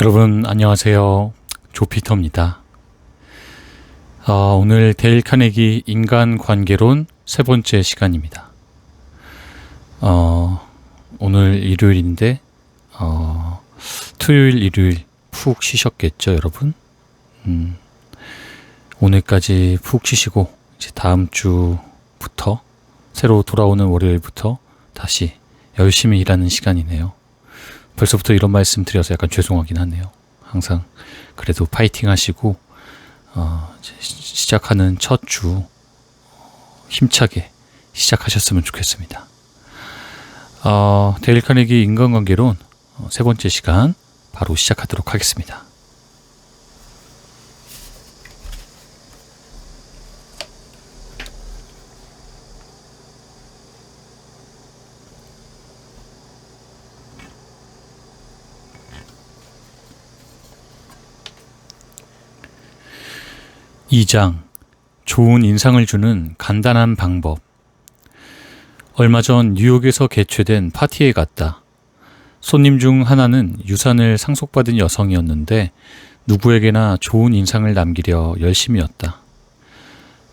여러분 안녕하세요. 조피터입니다. 오늘 데일 카네기 인간관계론 세 번째 시간입니다. 오늘 일요일인데 토요일 일요일 푹 쉬셨겠죠 여러분? 오늘까지 푹 쉬시고 이제 다음 주부터 새로 돌아오는 월요일부터 다시 열심히 일하는 시간이네요. 벌써부터 이런 말씀 드려서 약간 죄송하긴 하네요. 항상 그래도 파이팅 하시고 이제 시작하는 첫 주 힘차게 시작하셨으면 좋겠습니다. 데일 카네기 인간관계론 세 번째 시간 바로 시작하도록 하겠습니다. 2장 좋은 인상을 주는 간단한 방법. 얼마 전 뉴욕에서 개최된 파티에 갔다. 손님 중 하나는 유산을 상속받은 여성이었는데 누구에게나 좋은 인상을 남기려 열심이었다.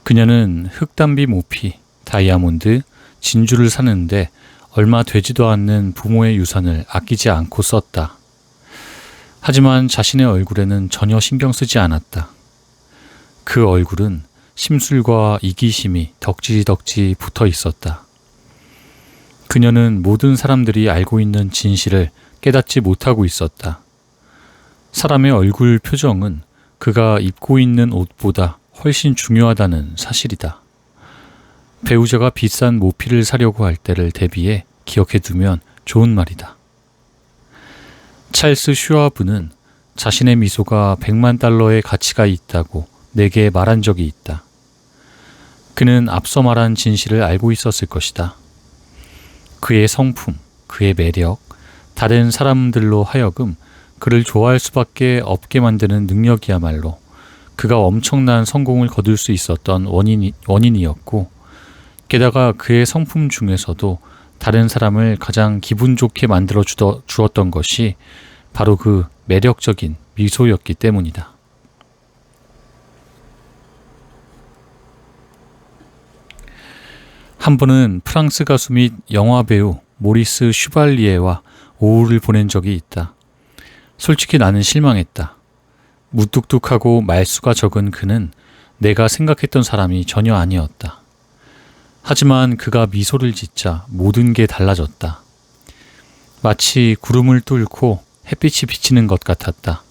그녀는 흑담비 모피, 다이아몬드, 진주를 사는데 얼마 되지도 않는 부모의 유산을 아끼지 않고 썼다. 하지만 자신의 얼굴에는 전혀 신경 쓰지 않았다. 그 얼굴은 심술과 이기심이 덕지덕지 붙어 있었다. 그녀는 모든 사람들이 알고 있는 진실을 깨닫지 못하고 있었다. 사람의 얼굴 표정은 그가 입고 있는 옷보다 훨씬 중요하다는 사실이다. 배우자가 비싼 모피를 사려고 할 때를 대비해 기억해 두면 좋은 말이다. 찰스 슈와브는 자신의 미소가 100만 달러의 가치가 있다고 내게 말한 적이 있다. 그는 앞서 말한 진실을 알고 있었을 것이다. 그의 성품, 그의 매력, 다른 사람들로 하여금 그를 좋아할 수밖에 없게 만드는 능력이야말로 그가 엄청난 성공을 거둘 수 있었던 원인이었고, 게다가 그의 성품 중에서도 다른 사람을 가장 기분 좋게 만들어 주었던 것이 바로 그 매력적인 미소였기 때문이다. 한 번은 프랑스 가수 및 영화배우 모리스 슈발리에와 오후를 보낸 적이 있다. 솔직히 나는 실망했다. 무뚝뚝하고 말수가 적은 그는 내가 생각했던 사람이 전혀 아니었다. 하지만 그가 미소를 짓자 모든 게 달라졌다. 마치 구름을 뚫고 햇빛이 비치는 것 같았다.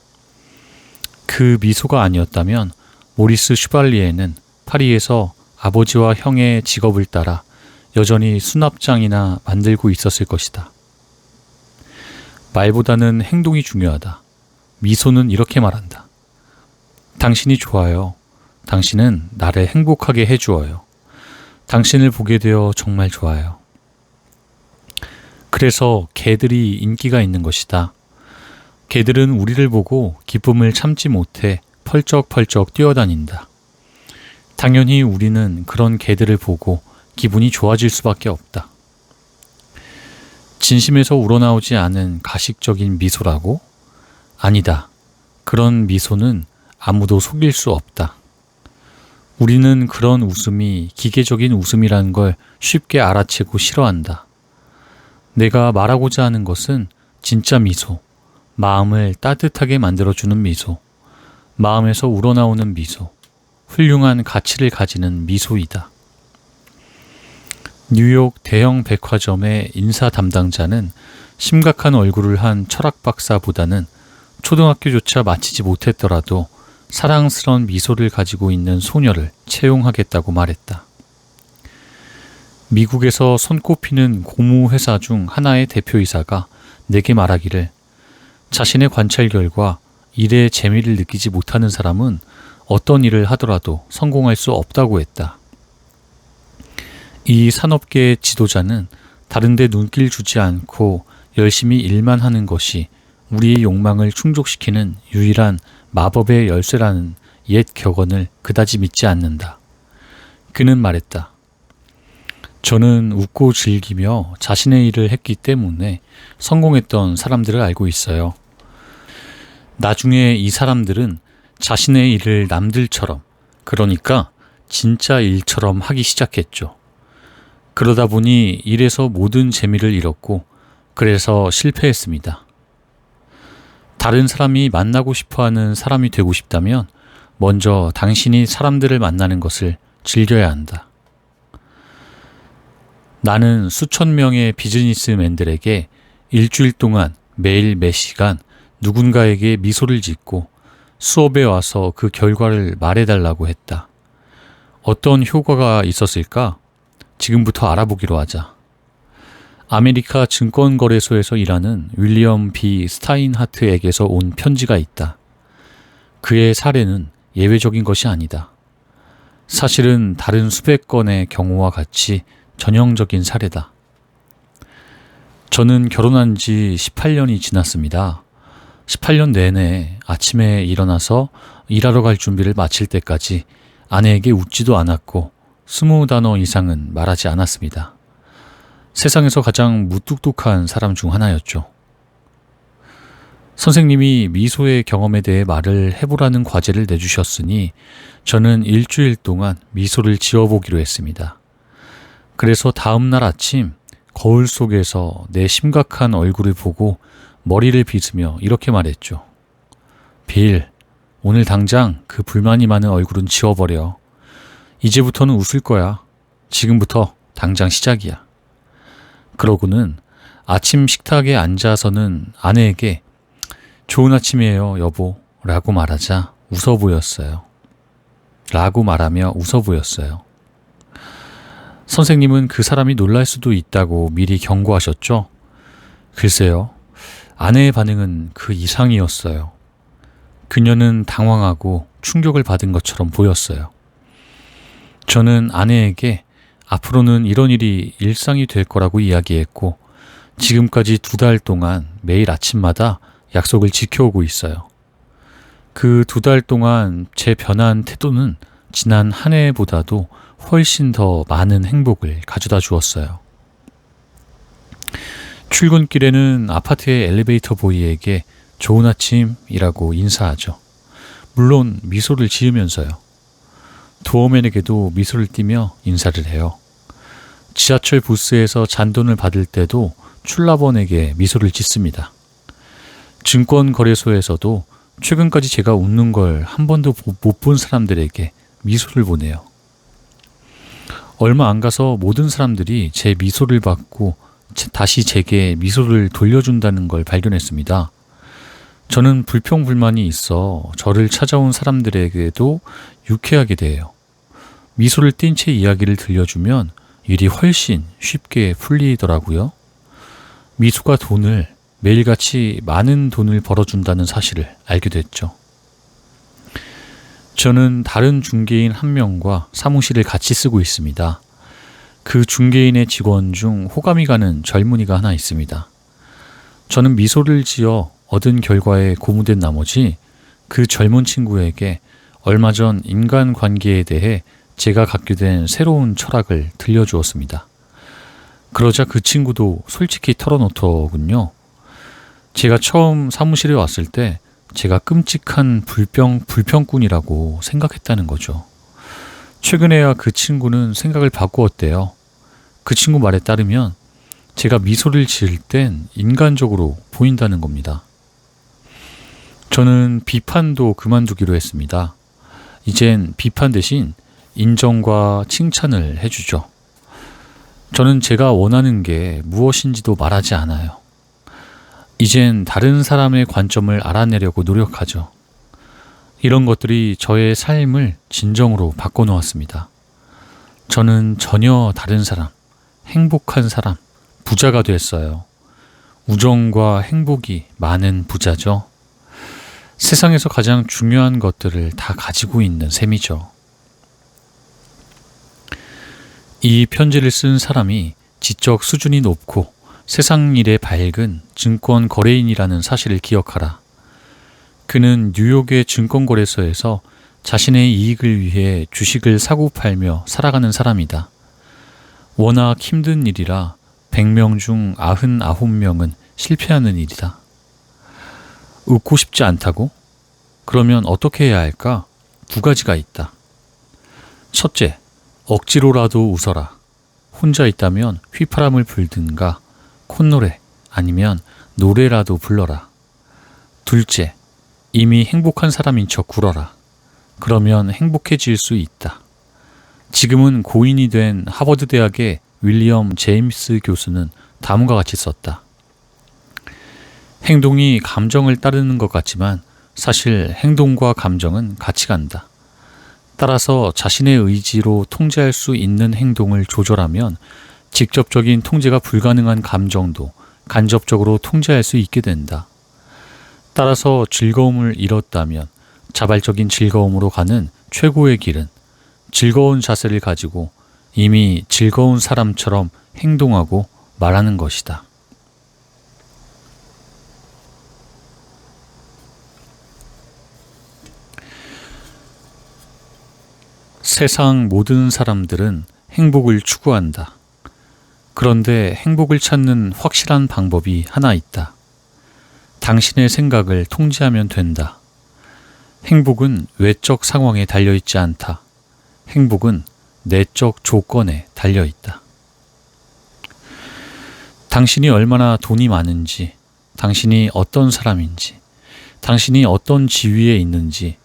그 미소가 아니었다면 모리스 슈발리에는 파리에서 아버지와 형의 직업을 따라 여전히 수납장이나 만들고 있었을 것이다. 말보다는 행동이 중요하다. 미소는 이렇게 말한다. 당신이 좋아요. 당신은 나를 행복하게 해주어요. 당신을 보게 되어 정말 좋아요. 그래서 개들이 인기가 있는 것이다. 개들은 우리를 보고 기쁨을 참지 못해 펄쩍펄쩍 뛰어다닌다. 당연히 우리는 그런 개들을 보고 기분이 좋아질 수밖에 없다. 진심에서 우러나오지 않은 가식적인 미소라고? 아니다. 그런 미소는 아무도 속일 수 없다. 우리는 그런 웃음이 기계적인 웃음이라는 걸 쉽게 알아채고 싫어한다. 내가 말하고자 하는 것은 진짜 미소, 마음을 따뜻하게 만들어주는 미소, 마음에서 우러나오는 미소, 훌륭한 가치를 가지는 미소이다. 뉴욕 대형 백화점의 인사 담당자는 심각한 얼굴을 한 철학 박사보다는 초등학교조차 마치지 못했더라도 사랑스러운 미소를 가지고 있는 소녀를 채용하겠다고 말했다. 미국에서 손꼽히는 고무회사 중 하나의 대표이사가 내게 말하기를 자신의 관찰 결과 일의 재미를 느끼지 못하는 사람은 어떤 일을 하더라도 성공할 수 없다고 했다. 이 산업계의 지도자는 다른 데 눈길 주지 않고 열심히 일만 하는 것이 우리의 욕망을 충족시키는 유일한 마법의 열쇠라는 옛 격언을 그다지 믿지 않는다. 그는 말했다. 저는 웃고 즐기며 자신의 일을 했기 때문에 성공했던 사람들을 알고 있어요. 나중에 이 사람들은 자신의 일을 남들처럼, 그러니까 진짜 일처럼 하기 시작했죠. 그러다 보니 일에서 모든 재미를 잃었고, 그래서 실패했습니다. 다른 사람이 만나고 싶어하는 사람이 되고 싶다면 먼저 당신이 사람들을 만나는 것을 즐겨야 한다. 나는 수천 명의 비즈니스맨들에게 일주일 동안 매일 몇 시간 누군가에게 미소를 짓고 수업에 와서 그 결과를 말해달라고 했다. 어떤 효과가 있었을까? 지금부터 알아보기로 하자. 아메리카 증권거래소에서 일하는 윌리엄 B. 스타인하트에게서 온 편지가 있다. 그의 사례는 예외적인 것이 아니다. 사실은 다른 수백 건의 경우와 같이 전형적인 사례다. 저는 결혼한 지 18년이 지났습니다. 18년 내내 아침에 일어나서 일하러 갈 준비를 마칠 때까지 아내에게 웃지도 않았고 20단어 이상은 말하지 않았습니다. 세상에서 가장 무뚝뚝한 사람 중 하나였죠. 선생님이 미소의 경험에 대해 말을 해보라는 과제를 내주셨으니 저는 일주일 동안 미소를 지어보기로 했습니다. 그래서 다음 날 아침 거울 속에서 내 심각한 얼굴을 보고 머리를 빗으며 이렇게 말했죠. 빌, 오늘 당장 그 불만이 많은 얼굴은 지워버려. 이제부터는 웃을 거야. 지금부터 당장 시작이야. 그러고는 아침 식탁에 앉아서는 아내에게 좋은 아침이에요, 여보. 라고 말하자 웃어 보였어요. 선생님은 그 사람이 놀랄 수도 있다고 미리 경고하셨죠? 글쎄요. 아내의 반응은 그 이상이었어요. 그녀는 당황하고 충격을 받은 것처럼 보였어요. 저는 아내에게 앞으로는 이런 일이 일상이 될 거라고 이야기했고 지금까지 2달 동안 매일 아침마다 약속을 지켜오고 있어요. 그 2달 동안 제 변한 태도는 지난 한 해보다도 훨씬 더 많은 행복을 가져다 주었어요. 출근길에는 아파트의 엘리베이터 보이에게 좋은 아침이라고 인사하죠. 물론 미소를 지으면서요. 도어맨에게도 미소를 띠며 인사를 해요. 지하철 부스에서 잔돈을 받을 때도 출납원에게 미소를 짓습니다. 증권거래소에서도 최근까지 제가 웃는 걸 한 번도 못 본 사람들에게 미소를 보내요. 얼마 안 가서 모든 사람들이 제 미소를 받고 다시 제게 미소를 돌려준다는 걸 발견했습니다. 저는 불평불만이 있어 저를 찾아온 사람들에게도 유쾌하게 대해요. 미소를 띤 채 이야기를 들려주면 일이 훨씬 쉽게 풀리더라고요. 미소가 매일같이 많은 돈을 벌어준다는 사실을 알게 됐죠. 저는 다른 중개인 한 명과 사무실을 같이 쓰고 있습니다. 그 중개인의 직원 중 호감이 가는 젊은이가 하나 있습니다. 저는 미소를 지어 얻은 결과에 고무된 나머지 그 젊은 친구에게 얼마 전 인간관계에 대해 제가 갖게 된 새로운 철학을 들려주었습니다. 그러자 그 친구도 솔직히 털어놓더군요. 제가 처음 사무실에 왔을 때 제가 끔찍한 불평꾼이라고 생각했다는 거죠. 최근에야 그 친구는 생각을 바꾸었대요. 그 친구 말에 따르면 제가 미소를 지을 땐 인간적으로 보인다는 겁니다. 저는 비판도 그만두기로 했습니다. 이젠 비판 대신 인정과 칭찬을 해주죠. 저는 제가 원하는 게 무엇인지도 말하지 않아요. 이젠 다른 사람의 관점을 알아내려고 노력하죠. 이런 것들이 저의 삶을 진정으로 바꿔놓았습니다. 저는 전혀 다른 사람, 행복한 사람, 부자가 됐어요. 우정과 행복이 많은 부자죠. 세상에서 가장 중요한 것들을 다 가지고 있는 셈이죠. 이 편지를 쓴 사람이 지적 수준이 높고 세상 일에 밝은 증권 거래인이라는 사실을 기억하라. 그는 뉴욕의 증권거래소에서 자신의 이익을 위해 주식을 사고 팔며 살아가는 사람이다. 워낙 힘든 일이라 100명 중 99명은 실패하는 일이다. 웃고 싶지 않다고? 그러면 어떻게 해야 할까? 두 가지가 있다. 첫째, 억지로라도 웃어라. 혼자 있다면 휘파람을 불든가 콧노래 아니면 노래라도 불러라. 둘째, 이미 행복한 사람인 척 굴어라. 그러면 행복해질 수 있다. 지금은 고인이 된 하버드 대학의 윌리엄 제임스 교수는 다음과 같이 썼다. 행동이 감정을 따르는 것 같지만 사실 행동과 감정은 같이 간다. 따라서 자신의 의지로 통제할 수 있는 행동을 조절하면 직접적인 통제가 불가능한 감정도 간접적으로 통제할 수 있게 된다. 따라서 즐거움을 잃었다면 자발적인 즐거움으로 가는 최고의 길은 즐거운 자세를 가지고 이미 즐거운 사람처럼 행동하고 말하는 것이다. 세상 모든 사람들은 행복을 추구한다. 그런데 행복을 찾는 확실한 방법이 하나 있다. 당신의 생각을 통제하면 된다. 행복은 외적 상황에 달려있지 않다. 행복은 내적 조건에 달려있다. 당신이 얼마나 돈이 많은지, 당신이 어떤 사람인지, 당신이 어떤 지위에 있는지,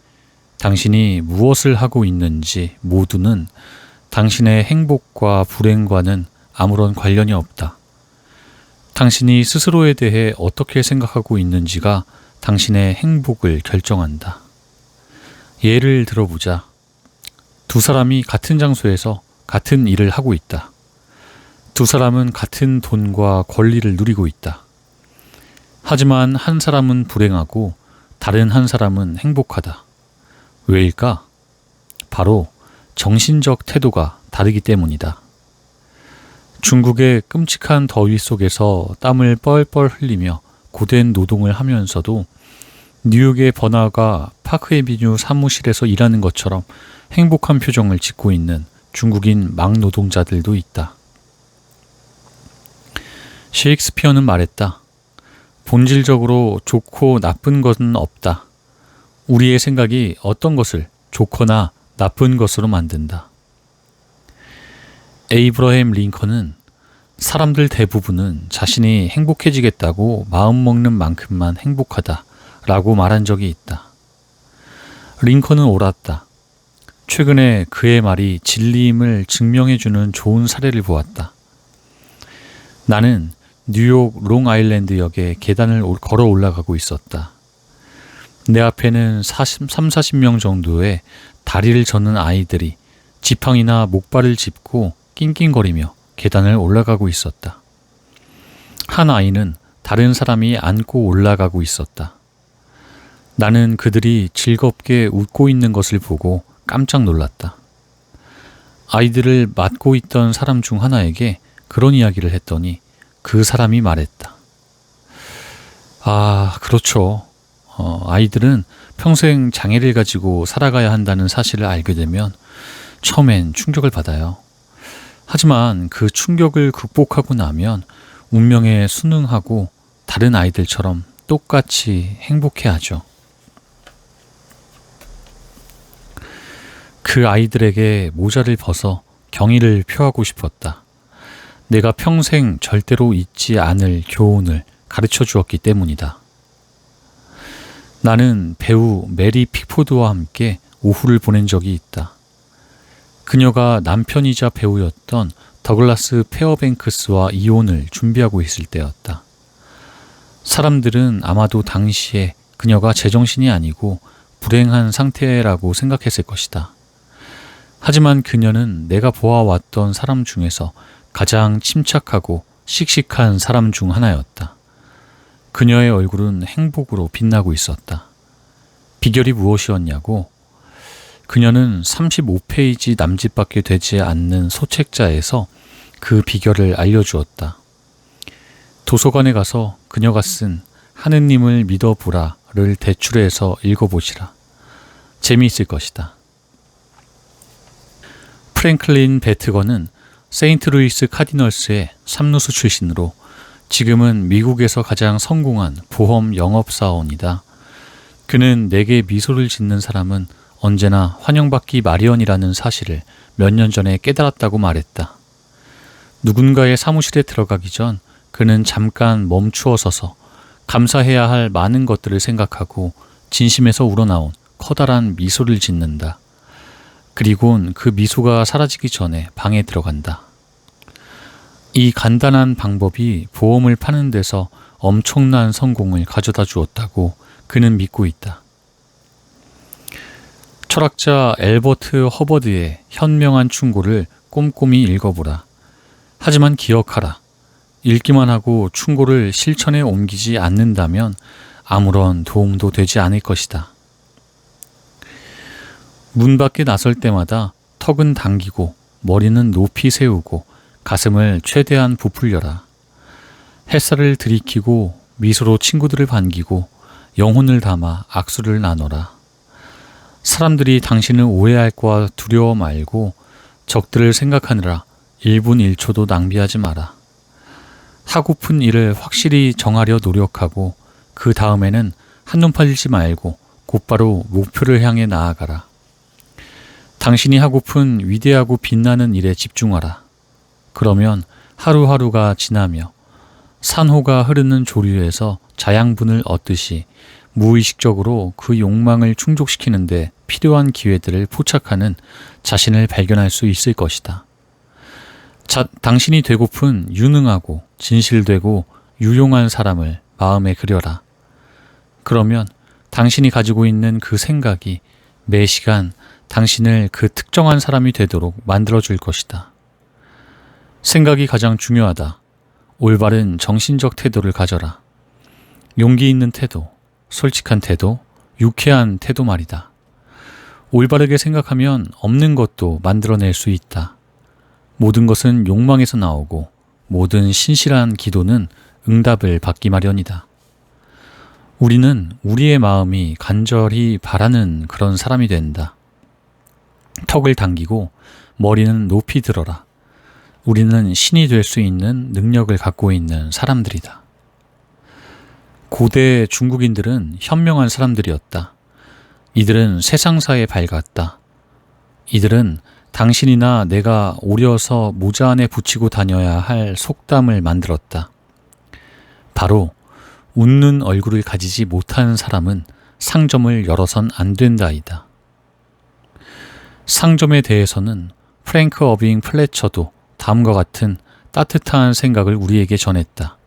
당신이 무엇을 하고 있는지 모두는 당신의 행복과 불행과는 아무런 관련이 없다. 당신이 스스로에 대해 어떻게 생각하고 있는지가 당신의 행복을 결정한다. 예를 들어보자. 두 사람이 같은 장소에서 같은 일을 하고 있다. 두 사람은 같은 돈과 권리를 누리고 있다. 하지만 한 사람은 불행하고 다른 한 사람은 행복하다. 왜일까? 바로 정신적 태도가 다르기 때문이다. 중국의 끔찍한 더위 속에서 땀을 뻘뻘 흘리며 고된 노동을 하면서도 뉴욕의 번화가 파크에비뉴 사무실에서 일하는 것처럼 행복한 표정을 짓고 있는 중국인 막노동자들도 있다. 셰익스피어는 말했다. 본질적으로 좋고 나쁜 것은 없다. 우리의 생각이 어떤 것을 좋거나 나쁜 것으로 만든다. 에이브러햄 링컨은 사람들 대부분은 자신이 행복해지겠다고 마음먹는 만큼만 행복하다라고 말한 적이 있다. 링컨은 옳았다. 최근에 그의 말이 진리임을 증명해주는 좋은 사례를 보았다. 나는 뉴욕 롱아일랜드 역에 계단을 걸어 올라가고 있었다. 내 앞에는 30-40명 정도의 다리를 저는 아이들이 지팡이나 목발을 짚고 낑낑거리며 계단을 올라가고 있었다. 한 아이는 다른 사람이 안고 올라가고 있었다. 나는 그들이 즐겁게 웃고 있는 것을 보고 깜짝 놀랐다. 아이들을 맡고 있던 사람 중 하나에게 그런 이야기를 했더니 그 사람이 말했다. 아, 그렇죠. 아이들은 평생 장애를 가지고 살아가야 한다는 사실을 알게 되면 처음엔 충격을 받아요. 하지만 그 충격을 극복하고 나면 운명에 순응하고 다른 아이들처럼 똑같이 행복해하죠. 그 아이들에게 모자를 벗어 경의를 표하고 싶었다. 내가 평생 절대로 잊지 않을 교훈을 가르쳐 주었기 때문이다. 나는 배우 메리 픽포드와 함께 오후를 보낸 적이 있다. 그녀가 남편이자 배우였던 더글라스 페어뱅크스와 이혼을 준비하고 있을 때였다. 사람들은 아마도 당시에 그녀가 제정신이 아니고 불행한 상태라고 생각했을 것이다. 하지만 그녀는 내가 보아왔던 사람 중에서 가장 침착하고 씩씩한 사람 중 하나였다. 그녀의 얼굴은 행복으로 빛나고 있었다. 비결이 무엇이었냐고? 그녀는 35페이지 남짓밖에 되지 않는 소책자에서 그 비결을 알려주었다. 도서관에 가서 그녀가 쓴 하느님을 믿어보라를 대출해서 읽어보시라. 재미있을 것이다. 프랭클린 베트건은 세인트루이스 카디널스의 삼루수 출신으로 지금은 미국에서 가장 성공한 보험 영업사원이다. 그는 내게 미소를 짓는 사람은 언제나 환영받기 마련이라는 사실을 몇 년 전에 깨달았다고 말했다. 누군가의 사무실에 들어가기 전 그는 잠깐 멈추어 서서 감사해야 할 많은 것들을 생각하고 진심에서 우러나온 커다란 미소를 짓는다. 그리곤 그 미소가 사라지기 전에 방에 들어간다. 이 간단한 방법이 보험을 파는 데서 엄청난 성공을 가져다 주었다고 그는 믿고 있다. 철학자 엘버트 허버드의 현명한 충고를 꼼꼼히 읽어보라. 하지만 기억하라. 읽기만 하고 충고를 실천에 옮기지 않는다면 아무런 도움도 되지 않을 것이다. 문 밖에 나설 때마다 턱은 당기고 머리는 높이 세우고 가슴을 최대한 부풀려라. 햇살을 들이키고 미소로 친구들을 반기고 영혼을 담아 악수를 나눠라. 사람들이 당신을 오해할까 두려워 말고 적들을 생각하느라 1분 1초도 낭비하지 마라. 하고픈 일을 확실히 정하려 노력하고 그 다음에는 한눈 팔지 말고 곧바로 목표를 향해 나아가라. 당신이 하고픈 위대하고 빛나는 일에 집중하라. 그러면 하루하루가 지나며 산호가 흐르는 조류에서 자양분을 얻듯이 무의식적으로 그 욕망을 충족시키는데 필요한 기회들을 포착하는 자신을 발견할 수 있을 것이다. 당신이 되고픈 유능하고 진실되고 유용한 사람을 마음에 그려라. 그러면 당신이 가지고 있는 그 생각이 매 시간 당신을 그 특정한 사람이 되도록 만들어줄 것이다. 생각이 가장 중요하다. 올바른 정신적 태도를 가져라. 용기 있는 태도, 솔직한 태도, 유쾌한 태도 말이다. 올바르게 생각하면 없는 것도 만들어낼 수 있다. 모든 것은 욕망에서 나오고 모든 신실한 기도는 응답을 받기 마련이다. 우리는 우리의 마음이 간절히 바라는 그런 사람이 된다. 턱을 당기고 머리는 높이 들어라. 우리는 신이 될 수 있는 능력을 갖고 있는 사람들이다. 고대 중국인들은 현명한 사람들이었다. 이들은 세상사에 밝았다. 이들은 당신이나 내가 오려서 모자 안에 붙이고 다녀야 할 속담을 만들었다. 바로 웃는 얼굴을 가지지 못한 사람은 상점을 열어선 안 된다이다. 상점에 대해서는 프랭크 어빙 플래처도 다음과 같은 따뜻한 생각을 우리에게 전했다.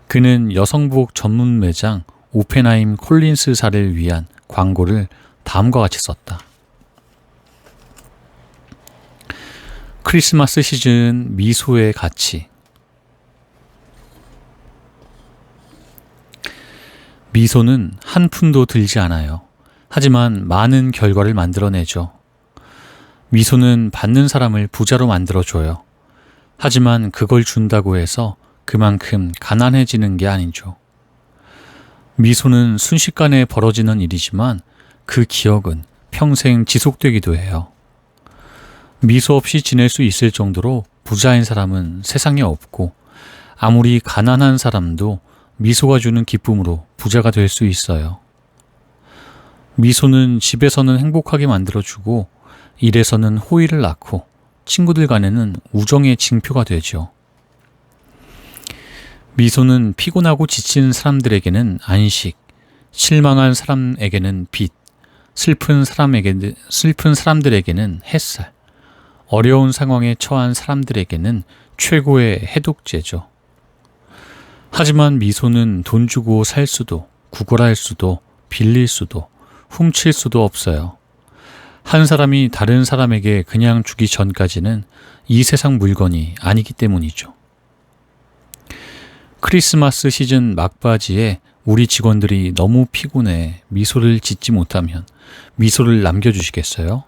그는 여성복 전문 매장 오펜하임 콜린스사를 위한 광고를 다음과 같이 썼다. 크리스마스 시즌 미소의 가치. 미소는 한 푼도 들지 않아요. 하지만 많은 결과를 만들어내죠. 미소는 받는 사람을 부자로 만들어줘요. 하지만 그걸 준다고 해서 그만큼 가난해지는 게 아니죠. 미소는 순식간에 벌어지는 일이지만 그 기억은 평생 지속되기도 해요. 미소 없이 지낼 수 있을 정도로 부자인 사람은 세상에 없고 아무리 가난한 사람도 미소가 주는 기쁨으로 부자가 될 수 있어요. 미소는 집에서는 행복하게 만들어주고 일에서는 호의를 낳고 친구들 간에는 우정의 징표가 되죠. 미소는 피곤하고 지친 사람들에게는 안식, 실망한 사람에게는 빛, 슬픈 사람들에게는 햇살, 어려운 상황에 처한 사람들에게는 최고의 해독제죠. 하지만 미소는 돈 주고 살 수도, 구걸할 수도, 빌릴 수도, 훔칠 수도 없어요. 한 사람이 다른 사람에게 그냥 주기 전까지는 이 세상 물건이 아니기 때문이죠. 크리스마스 시즌 막바지에 우리 직원들이 너무 피곤해 미소를 짓지 못하면 미소를 남겨주시겠어요?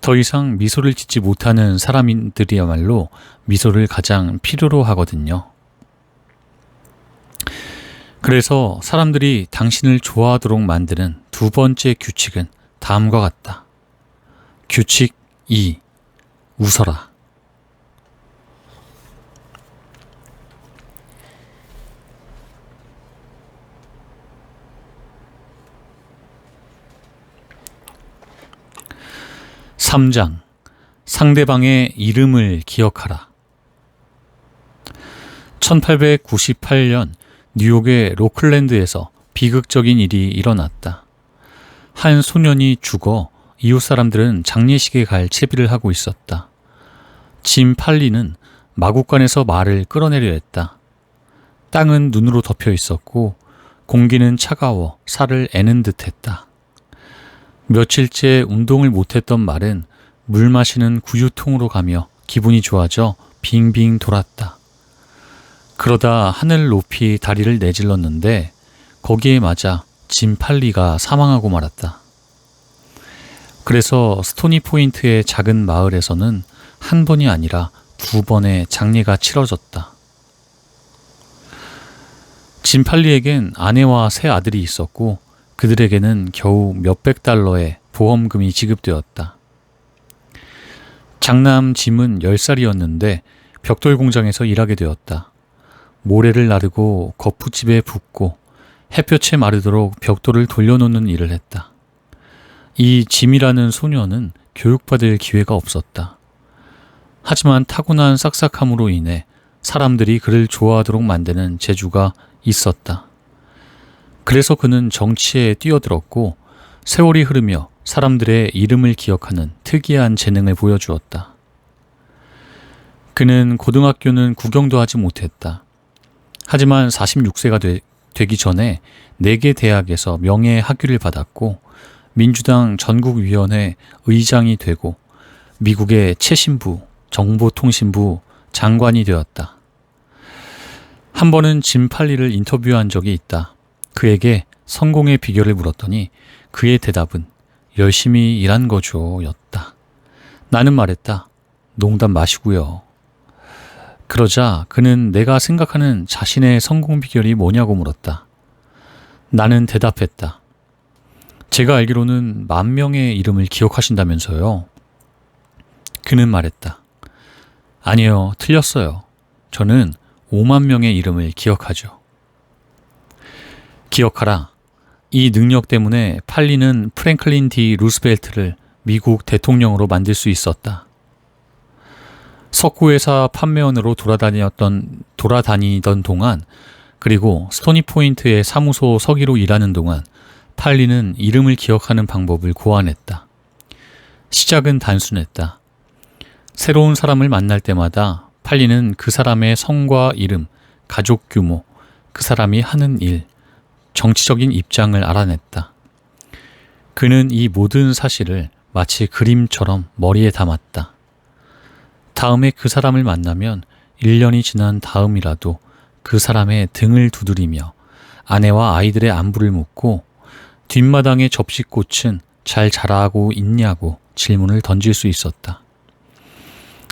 더 이상 미소를 짓지 못하는 사람들이야말로 미소를 가장 필요로 하거든요. 그래서 사람들이 당신을 좋아하도록 만드는 두 번째 규칙은 다음과 같다. 규칙 2. 웃어라. 3장 상대방의 이름을 기억하라. 1898년 뉴욕의 로클랜드에서 비극적인 일이 일어났다. 한 소년이 죽어 이웃 사람들은 장례식에 갈 채비를 하고 있었다. 짐 팔리는 마구간에서 말을 끌어내려 했다. 땅은 눈으로 덮여 있었고 공기는 차가워 살을 애는 듯했다. 며칠째 운동을 못했던 말은 물 마시는 구유통으로 가며 기분이 좋아져 빙빙 돌았다. 그러다 하늘 높이 다리를 내질렀는데 거기에 맞아 짐 팔리가 사망하고 말았다. 그래서 스토니 포인트의 작은 마을에서는 한 번이 아니라 2번의 장례가 치러졌다. 짐 팔리에겐 아내와 3 아들이 있었고 그들에게는 겨우 몇백 달러의 보험금이 지급되었다. 장남 짐은 10살이었는데 벽돌 공장에서 일하게 되었다. 모래를 나르고 거푸집에 붓고 햇볕에 마르도록 벽돌을 돌려놓는 일을 했다. 이 짐이라는 소녀는 교육받을 기회가 없었다. 하지만 타고난 싹싹함으로 인해 사람들이 그를 좋아하도록 만드는 재주가 있었다. 그래서 그는 정치에 뛰어들었고 세월이 흐르며 사람들의 이름을 기억하는 특이한 재능을 보여주었다. 그는 고등학교는 구경도 하지 못했다. 하지만 46세가 되기 전에 4개 대학에서 명예학위를 받았고 민주당 전국위원회 의장이 되고 미국의 최신부, 정보통신부 장관이 되었다. 한 번은 짐 팔리를 인터뷰한 적이 있다. 그에게 성공의 비결을 물었더니 그의 대답은 열심히 일한 거죠 였다. 나는 말했다. 농담 마시고요. 그러자 그는 내가 생각하는 자신의 성공 비결이 뭐냐고 물었다. 나는 대답했다. 제가 알기로는 10,000명의 이름을 기억하신다면서요. 그는 말했다. 아니요, 틀렸어요. 저는 50,000명의 이름을 기억하죠. 기억하라. 이 능력 때문에 팔리는 프랭클린 D 루스벨트를 미국 대통령으로 만들 수 있었다. 석고회사 판매원으로 돌아다니던 동안 그리고 스토니 포인트의 사무소 서기로 일하는 동안 팔리는 이름을 기억하는 방법을 고안했다. 시작은 단순했다. 새로운 사람을 만날 때마다 팔리는 그 사람의 성과 이름, 가족 규모, 그 사람이 하는 일, 정치적인 입장을 알아냈다. 그는 이 모든 사실을 마치 그림처럼 머리에 담았다. 다음에 그 사람을 만나면 1년이 지난 다음이라도 그 사람의 등을 두드리며 아내와 아이들의 안부를 묻고 뒷마당의 접시꽃은 잘 자라고 있냐고 질문을 던질 수 있었다.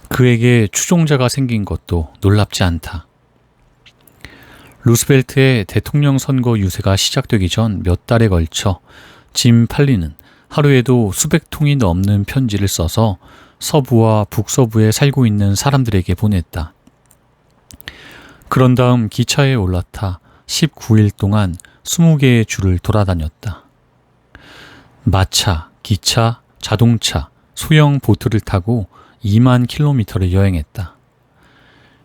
그에게 추종자가 생긴 것도 놀랍지 않다. 루스벨트의 대통령 선거 유세가 시작되기 전 몇 달에 걸쳐 짐 팔리는 하루에도 수백 통이 넘는 편지를 써서 서부와 북서부에 살고 있는 사람들에게 보냈다. 그런 다음 기차에 올라타 19일 동안 20개의 주를 돌아다녔다. 마차, 기차, 자동차, 소형 보트를 타고 2만 킬로미터를 여행했다.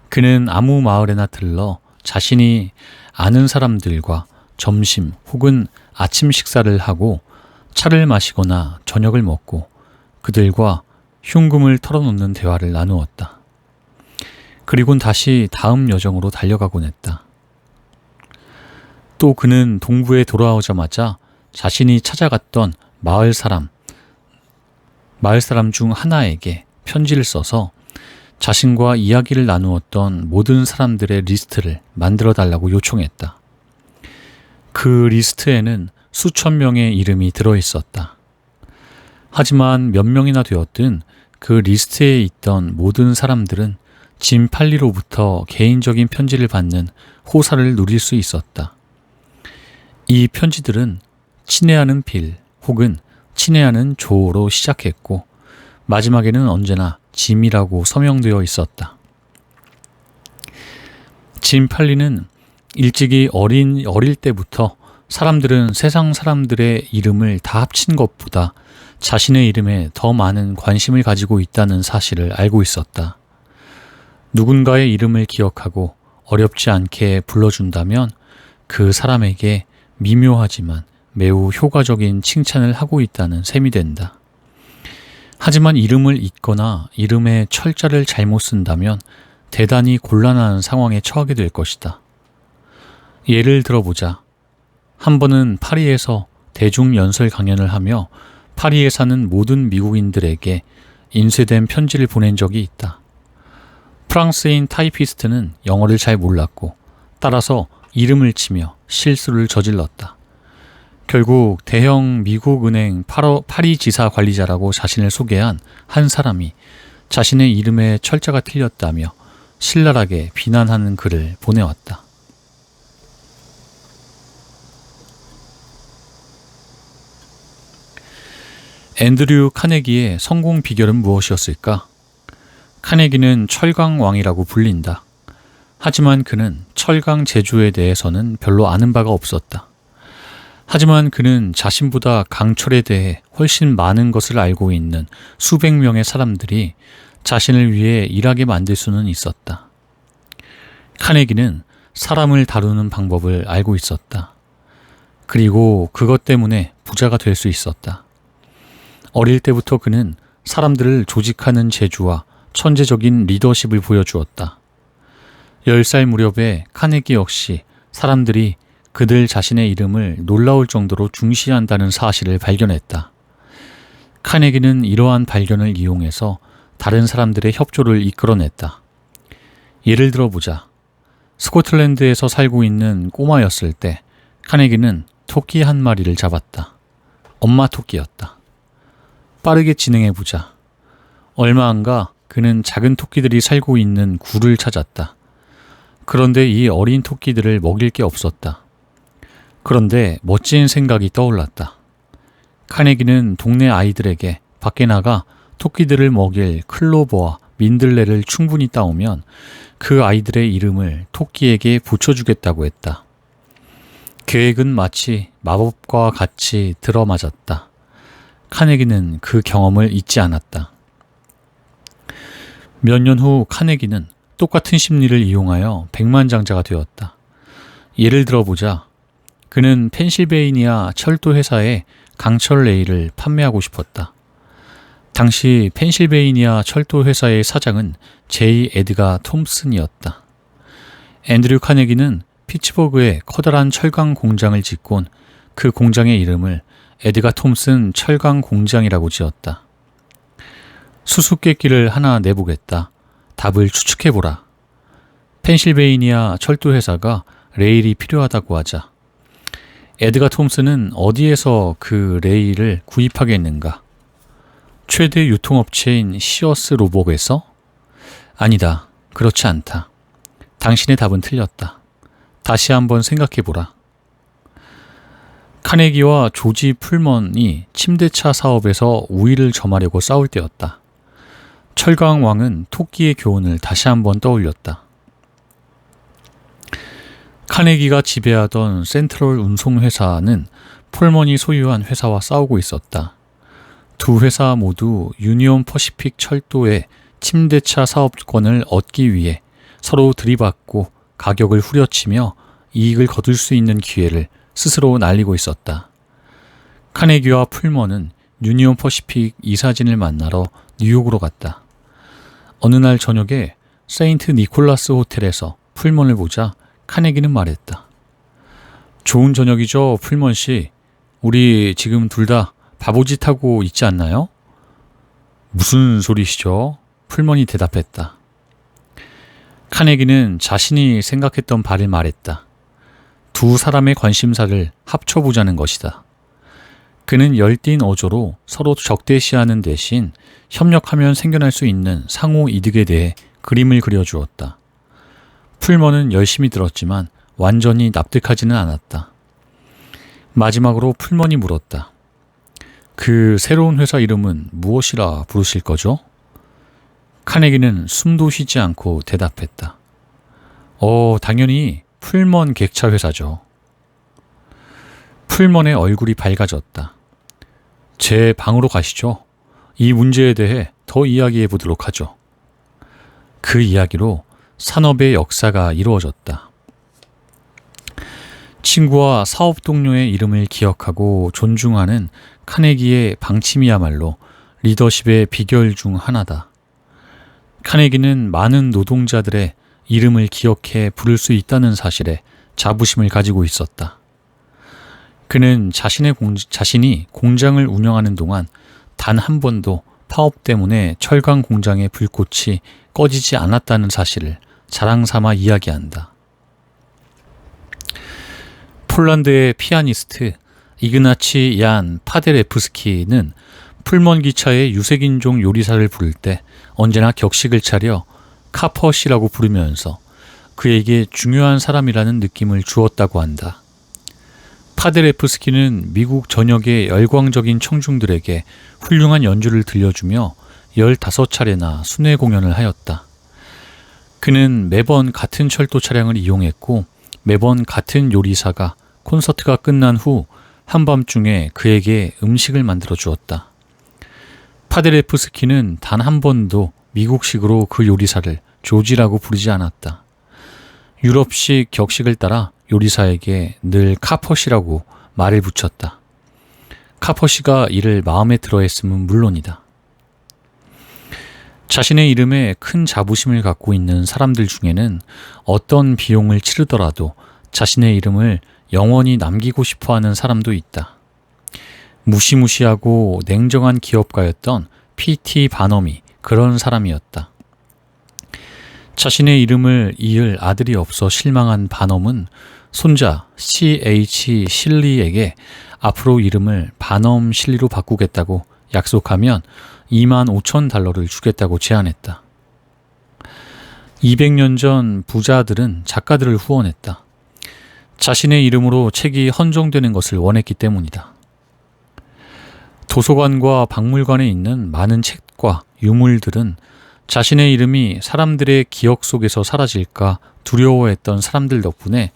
그는 아무 마을에나 들러 자신이 아는 사람들과 점심 혹은 아침 식사를 하고 차를 마시거나 저녁을 먹고 그들과 흉금을 털어놓는 대화를 나누었다. 그리곤 다시 다음 여정으로 달려가곤 했다. 또 그는 동부에 돌아오자마자 자신이 찾아갔던 마을 사람 중 하나에게 편지를 써서 자신과 이야기를 나누었던 모든 사람들의 리스트를 만들어 달라고 요청했다. 그 리스트에는 수천 명의 이름이 들어 있었다. 하지만 몇 명이나 되었든 그 리스트에 있던 모든 사람들은 짐 팔리로부터 개인적인 편지를 받는 호사를 누릴 수 있었다. 이 편지들은 친애하는 빌 혹은 친애하는 조로 시작했고 마지막에는 언제나 짐이라고 서명되어 있었다. 짐 팔리는 일찍이 어릴 때부터 사람들은 세상 사람들의 이름을 다 합친 것보다 자신의 이름에 더 많은 관심을 가지고 있다는 사실을 알고 있었다. 누군가의 이름을 기억하고 어렵지 않게 불러준다면 그 사람에게 미묘하지만 매우 효과적인 칭찬을 하고 있다는 셈이 된다. 하지만 이름을 잊거나 이름의 철자를 잘못 쓴다면 대단히 곤란한 상황에 처하게 될 것이다. 예를 들어보자. 한 번은 파리에서 대중연설 강연을 하며 파리에 사는 모든 미국인들에게 인쇄된 편지를 보낸 적이 있다. 프랑스인 타이피스트는 영어를 잘 몰랐고 따라서 이름을 치며 실수를 저질렀다. 결국 대형 미국 은행 파리 지사 관리자라고 자신을 소개한 한 사람이 자신의 이름의 철자가 틀렸다며 신랄하게 비난하는 글을 보내왔다. 앤드류 카네기의 성공 비결은 무엇이었을까? 카네기는 철강왕이라고 불린다. 하지만 그는 철강 제조에 대해서는 별로 아는 바가 없었다. 하지만 그는 자신보다 강철에 대해 훨씬 많은 것을 알고 있는 수백 명의 사람들이 자신을 위해 일하게 만들 수는 있었다. 카네기는 사람을 다루는 방법을 알고 있었다. 그리고 그것 때문에 부자가 될 수 있었다. 어릴 때부터 그는 사람들을 조직하는 재주와 천재적인 리더십을 보여주었다. 10살 무렵에 카네기 역시 사람들이 그들 자신의 이름을 놀라울 정도로 중시한다는 사실을 발견했다. 카네기는 이러한 발견을 이용해서 다른 사람들의 협조를 이끌어냈다. 예를 들어보자. 스코틀랜드에서 살고 있는 꼬마였을 때 카네기는 토끼 한 마리를 잡았다. 엄마 토끼였다. 빠르게 진행해보자. 얼마 안가 그는 작은 토끼들이 살고 있는 굴을 찾았다. 그런데 이 어린 토끼들을 먹일 게 없었다. 그런데 멋진 생각이 떠올랐다. 카네기는 동네 아이들에게 밖에 나가 토끼들을 먹일 클로버와 민들레를 충분히 따오면 그 아이들의 이름을 토끼에게 붙여주겠다고 했다. 계획은 마치 마법과 같이 들어맞았다. 카네기는 그 경험을 잊지 않았다. 몇 년 후 카네기는 똑같은 심리를 이용하여 백만장자가 되었다. 예를 들어보자. 그는 펜실베이니아 철도회사에 강철 레일을 판매하고 싶었다. 당시 펜실베이니아 철도회사의 사장은 제이 에드가 톰슨이었다. 앤드류 카네기는 피츠버그에 커다란 철강 공장을 짓곤 그 공장의 이름을 에드가 톰슨 철강 공장이라고 지었다. 수수께끼를 하나 내보겠다. 답을 추측해보라. 펜실베이니아 철도회사가 레일이 필요하다고 하자. 에드가 톰슨은 어디에서 그 레일을 구입하겠는가? 최대 유통업체인 시어스 로벅에서? 아니다. 그렇지 않다. 당신의 답은 틀렸다. 다시 한번 생각해보라. 카네기와 조지 풀먼이 침대차 사업에서 우위를 점하려고 싸울 때였다. 철강왕은 토끼의 교훈을 다시 한번 떠올렸다. 카네기가 지배하던 센트럴 운송회사는 폴먼이 소유한 회사와 싸우고 있었다. 두 회사 모두 유니온 퍼시픽 철도의 침대차 사업권을 얻기 위해 서로 들이받고 가격을 후려치며 이익을 거둘 수 있는 기회를 스스로 날리고 있었다. 카네기와 풀먼은 유니온 퍼시픽 이사진을 만나러 뉴욕으로 갔다. 어느 날 저녁에 세인트 니콜라스 호텔에서 풀먼을 보자 카네기는 말했다. 좋은 저녁이죠, 풀먼 씨. 우리 지금 둘 다 바보짓 하고 있지 않나요? 무슨 소리시죠? 풀먼이 대답했다. 카네기는 자신이 생각했던 바를 말했다. 두 사람의 관심사를 합쳐보자는 것이다. 그는 열띤 어조로 서로 적대시하는 대신 협력하면 생겨날 수 있는 상호 이득에 대해 그림을 그려주었다. 풀먼은 열심히 들었지만 완전히 납득하지는 않았다. 마지막으로 풀먼이 물었다. 그 새로운 회사 이름은 무엇이라 부르실 거죠? 카네기는 숨도 쉬지 않고 대답했다. 당연히 풀먼 객차 회사죠. 풀먼의 얼굴이 밝아졌다. 제 방으로 가시죠. 이 문제에 대해 더 이야기해 보도록 하죠. 그 이야기로 산업의 역사가 이루어졌다. 친구와 사업 동료의 이름을 기억하고 존중하는 카네기의 방침이야말로 리더십의 비결 중 하나다. 카네기는 많은 노동자들의 이름을 기억해 부를 수 있다는 사실에 자부심을 가지고 있었다. 그는 자신이 공장을 운영하는 동안 단 한 번도 파업 때문에 철강 공장의 불꽃이 꺼지지 않았다는 사실을 자랑 삼아 이야기한다. 폴란드의 피아니스트 이그나치 얀 파데레프스키는 풀먼 기차의 유색인종 요리사를 부를 때 언제나 격식을 차려 카퍼시라고 부르면서 그에게 중요한 사람이라는 느낌을 주었다고 한다. 파데레프스키는 미국 전역의 열광적인 청중들에게 훌륭한 연주를 들려주며 15차례나 순회 공연을 하였다. 그는 매번 같은 철도 차량을 이용했고 매번 같은 요리사가 콘서트가 끝난 후 한밤중에 그에게 음식을 만들어 주었다. 파데레프스키는 단 한 번도 미국식으로 그 요리사를 조지라고 부르지 않았다. 유럽식 격식을 따라 요리사에게 늘 카퍼시라고 말을 붙였다. 카퍼시가 이를 마음에 들어 했음은 물론이다. 자신의 이름에 큰 자부심을 갖고 있는 사람들 중에는 어떤 비용을 치르더라도 자신의 이름을 영원히 남기고 싶어하는 사람도 있다. 무시무시하고 냉정한 기업가였던 P.T. 바넘이 그런 사람이었다. 자신의 이름을 이을 아들이 없어 실망한 바넘은 손자 C.H. 실리에게 앞으로 이름을 바넘 실리로 바꾸겠다고 약속하면 25,000달러를 주겠다고 제안했다. 200년 전 부자들은 작가들을 후원했다. 자신의 이름으로 책이 헌정되는 것을 원했기 때문이다. 도서관과 박물관에 있는 많은 책과 유물들은 자신의 이름이 사람들의 기억 속에서 사라질까 두려워했던 사람들 덕분에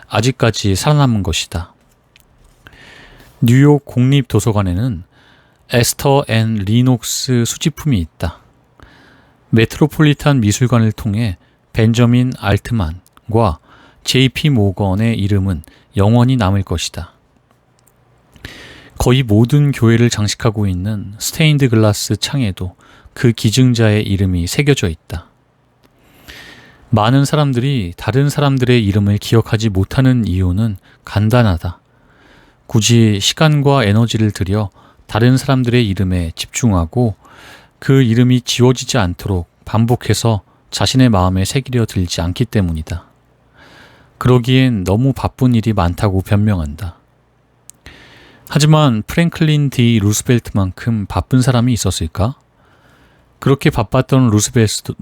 아직까지 살아남은 것이다. 뉴욕 공립도서관에는 에스터 앤 리녹스 수집품이 있다. 메트로폴리탄 미술관을 통해 벤저민 알트만과 J.P. 모건의 이름은 영원히 남을 것이다. 거의 모든 교회를 장식하고 있는 스테인드 글라스 창에도 그 기증자의 이름이 새겨져 있다. 많은 사람들이 다른 사람들의 이름을 기억하지 못하는 이유는 간단하다. 굳이 시간과 에너지를 들여 다른 사람들의 이름에 집중하고 그 이름이 지워지지 않도록 반복해서 자신의 마음에 새기려 들지 않기 때문이다. 그러기엔 너무 바쁜 일이 많다고 변명한다. 하지만 프랭클린 D. 루스벨트만큼 바쁜 사람이 있었을까? 그렇게 바빴던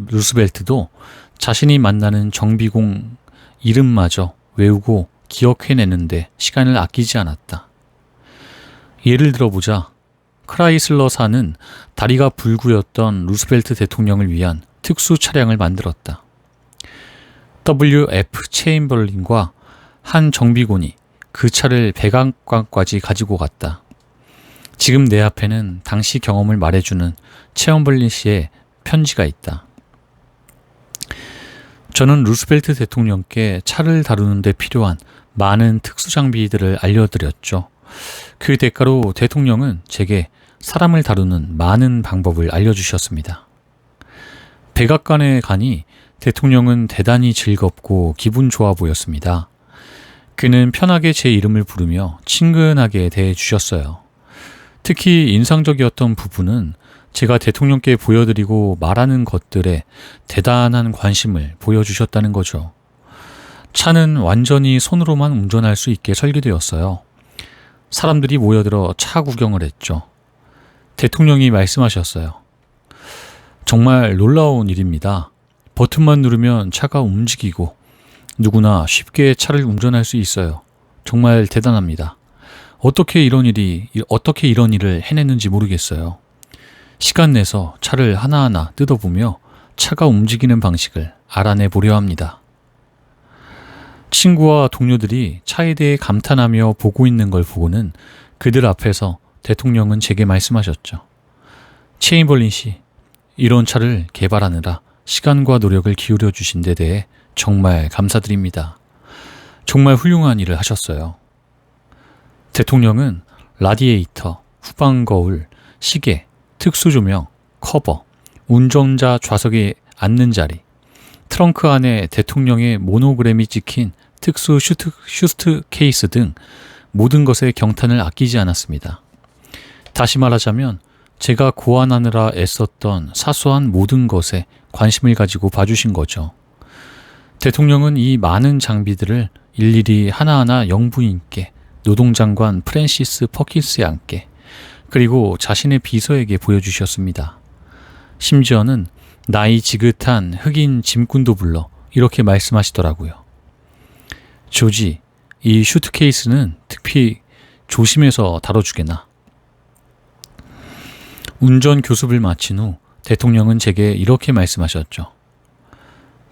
루스벨트도 자신이 만나는 정비공 이름마저 외우고 기억해내는데 시간을 아끼지 않았다. 예를 들어보자. 크라이슬러사는 다리가 불구였던 루스벨트 대통령을 위한 특수 차량을 만들었다. W.F. 체인벌린과 한 정비군이 그 차를 백악관까지 가지고 갔다. 지금 내 앞에는 당시 경험을 말해주는 체인벌린 씨의 편지가 있다. 저는 루스벨트 대통령께 차를 다루는 데 필요한 많은 특수 장비들을 알려드렸죠. 그 대가로 대통령은 제게 사람을 다루는 많은 방법을 알려주셨습니다. 백악관에 가니 대통령은 대단히 즐겁고 기분 좋아 보였습니다. 그는 편하게 제 이름을 부르며 친근하게 대해주셨어요. 특히 인상적이었던 부분은 제가 대통령께 보여드리고 말하는 것들에 대단한 관심을 보여주셨다는 거죠. 차는 완전히 손으로만 운전할 수 있게 설계되었어요. 사람들이 모여들어 차 구경을 했죠. 대통령이 말씀하셨어요. 정말 놀라운 일입니다. 버튼만 누르면 차가 움직이고 누구나 쉽게 차를 운전할 수 있어요. 정말 대단합니다. 어떻게 이런 일을 해냈는지 모르겠어요. 시간 내서 차를 하나하나 뜯어보며 차가 움직이는 방식을 알아내 보려 합니다. 친구와 동료들이 차에 대해 감탄하며 보고 있는 걸 보고는 그들 앞에서 대통령은 제게 말씀하셨죠. 체인벌린 씨, 이론차를 개발하느라 시간과 노력을 기울여 주신 데 대해 정말 감사드립니다. 정말 훌륭한 일을 하셨어요. 대통령은 라디에이터, 후방 거울, 시계, 특수조명, 커버, 운전자 좌석에 앉는 자리, 트렁크 안에 대통령의 모노그램이 찍힌 특수 슈트 케이스 등 모든 것에 경탄을 아끼지 않았습니다. 다시 말하자면 제가 고안하느라 애썼던 사소한 모든 것에 관심을 가지고 봐주신 거죠. 대통령은 이 많은 장비들을 일일이 하나하나 영부인께, 노동장관 프랜시스 퍼킨스에 앉게, 그리고 자신의 비서에게 보여주셨습니다. 심지어는 나이 지긋한 흑인 짐꾼도 불러 이렇게 말씀하시더라고요. 조지, 이 슈트케이스는 특히 조심해서 다뤄주게나. 운전 교습을 마친 후 대통령은 제게 이렇게 말씀하셨죠.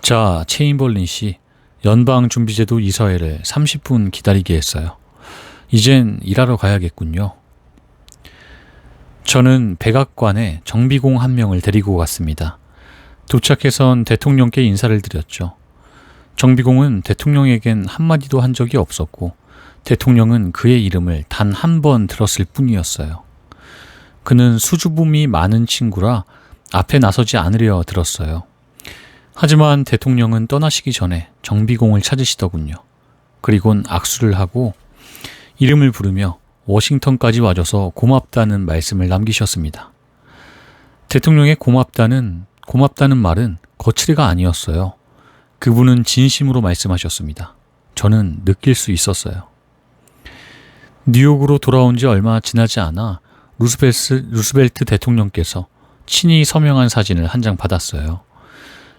자, 체인벌린 씨, 연방준비제도 이사회를 30분 기다리게 했어요. 이젠 일하러 가야겠군요. 저는 백악관에 정비공 한 명을 데리고 갔습니다. 도착해선 대통령께 인사를 드렸죠. 정비공은 대통령에겐 한마디도 한 적이 없었고 대통령은 그의 이름을 단 한 번 들었을 뿐이었어요. 그는 수줍음이 많은 친구라 앞에 나서지 않으려 들었어요. 하지만 대통령은 떠나시기 전에 정비공을 찾으시더군요. 그리곤 악수를 하고 이름을 부르며 워싱턴까지 와줘서 고맙다는 말씀을 남기셨습니다. 대통령의 고맙다는 말은 거칠이가 아니었어요. 그분은 진심으로 말씀하셨습니다. 저는 느낄 수 있었어요. 뉴욕으로 돌아온 지 얼마 지나지 않아 루스벨트 대통령께서 친히 서명한 사진을 한 장 받았어요.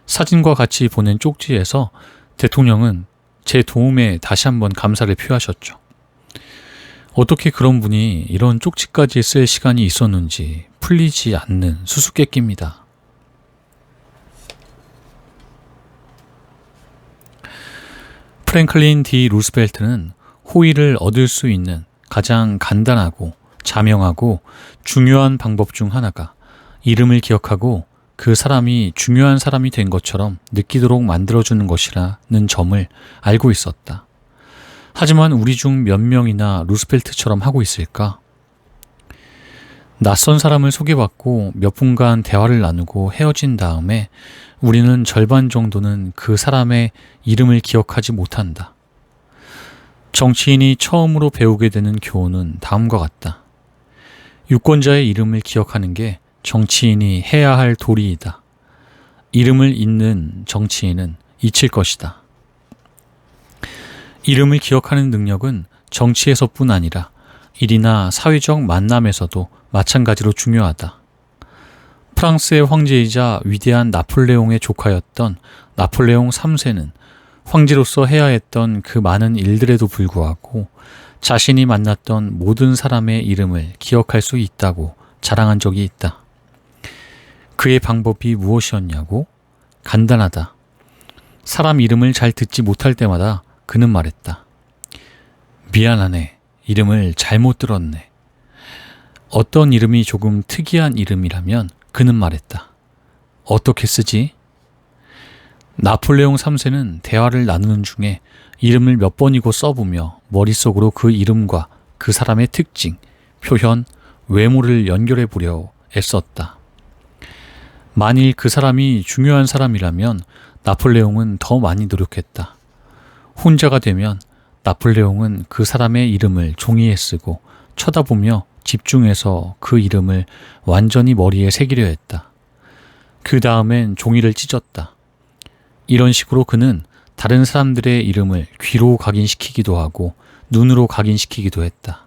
사진과 같이 보낸 쪽지에서 대통령은 제 도움에 다시 한번 감사를 표하셨죠. 어떻게 그런 분이 이런 쪽지까지 쓸 시간이 있었는지 풀리지 않는 수수께끼입니다. 프랭클린 디 루스벨트는 호의를 얻을 수 있는 가장 간단하고 자명하고 중요한 방법 중 하나가 이름을 기억하고 그 사람이 중요한 사람이 된 것처럼 느끼도록 만들어주는 것이라는 점을 알고 있었다. 하지만 우리 중 몇 명이나 루스벨트처럼 하고 있을까? 낯선 사람을 소개받고 몇 분간 대화를 나누고 헤어진 다음에 우리는 절반 정도는 그 사람의 이름을 기억하지 못한다. 정치인이 처음으로 배우게 되는 교훈은 다음과 같다. 유권자의 이름을 기억하는 게 정치인이 해야 할 도리이다. 이름을 잊는 정치인은 잊힐 것이다. 이름을 기억하는 능력은 정치에서뿐 아니라 일이나 사회적 만남에서도 마찬가지로 중요하다. 프랑스의 황제이자 위대한 나폴레옹의 조카였던 나폴레옹 3세는 황제로서 해야 했던 그 많은 일들에도 불구하고 자신이 만났던 모든 사람의 이름을 기억할 수 있다고 자랑한 적이 있다. 그의 방법이 무엇이었냐고? 간단하다. 사람 이름을 잘 듣지 못할 때마다 그는 말했다. 미안하네. 이름을 잘못 들었네. 어떤 이름이 조금 특이한 이름이라면 그는 말했다. 어떻게 쓰지? 나폴레옹 3세는 대화를 나누는 중에 이름을 몇 번이고 써보며 머릿속으로 그 이름과 그 사람의 특징, 표현, 외모를 연결해 보려 애썼다. 만일 그 사람이 중요한 사람이라면 나폴레옹은 더 많이 노력했다. 혼자가 되면 나폴레옹은 그 사람의 이름을 종이에 쓰고 쳐다보며 집중해서 그 이름을 완전히 머리에 새기려 했다. 그 다음엔 종이를 찢었다. 이런 식으로 그는 다른 사람들의 이름을 귀로 각인시키기도 하고 눈으로 각인시키기도 했다.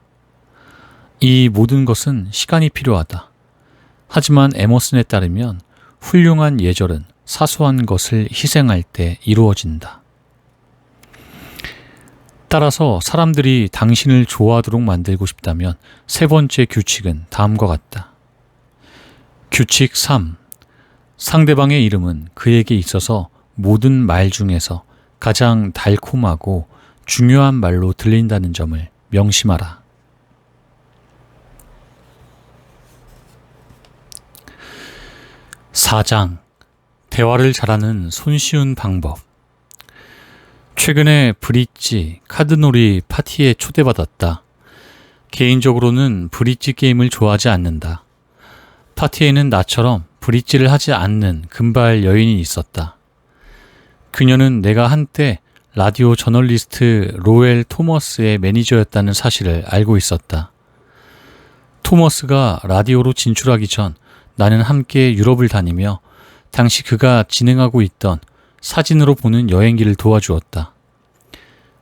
이 모든 것은 시간이 필요하다. 하지만 에머슨에 따르면 훌륭한 예절은 사소한 것을 희생할 때 이루어진다. 따라서 사람들이 당신을 좋아하도록 만들고 싶다면 세 번째 규칙은 다음과 같다. 규칙 3. 상대방의 이름은 그에게 있어서 모든 말 중에서 가장 달콤하고 중요한 말로 들린다는 점을 명심하라. 4장. 대화를 잘하는 손쉬운 방법. 최근에 브릿지, 카드놀이 파티에 초대받았다. 개인적으로는 브릿지 게임을 좋아하지 않는다. 파티에는 나처럼 브릿지를 하지 않는 금발 여인이 있었다. 그녀는 내가 한때 라디오 저널리스트 로엘 토머스의 매니저였다는 사실을 알고 있었다. 토머스가 라디오로 진출하기 전 나는 함께 유럽을 다니며 당시 그가 진행하고 있던 사진으로 보는 여행기를 도와주었다.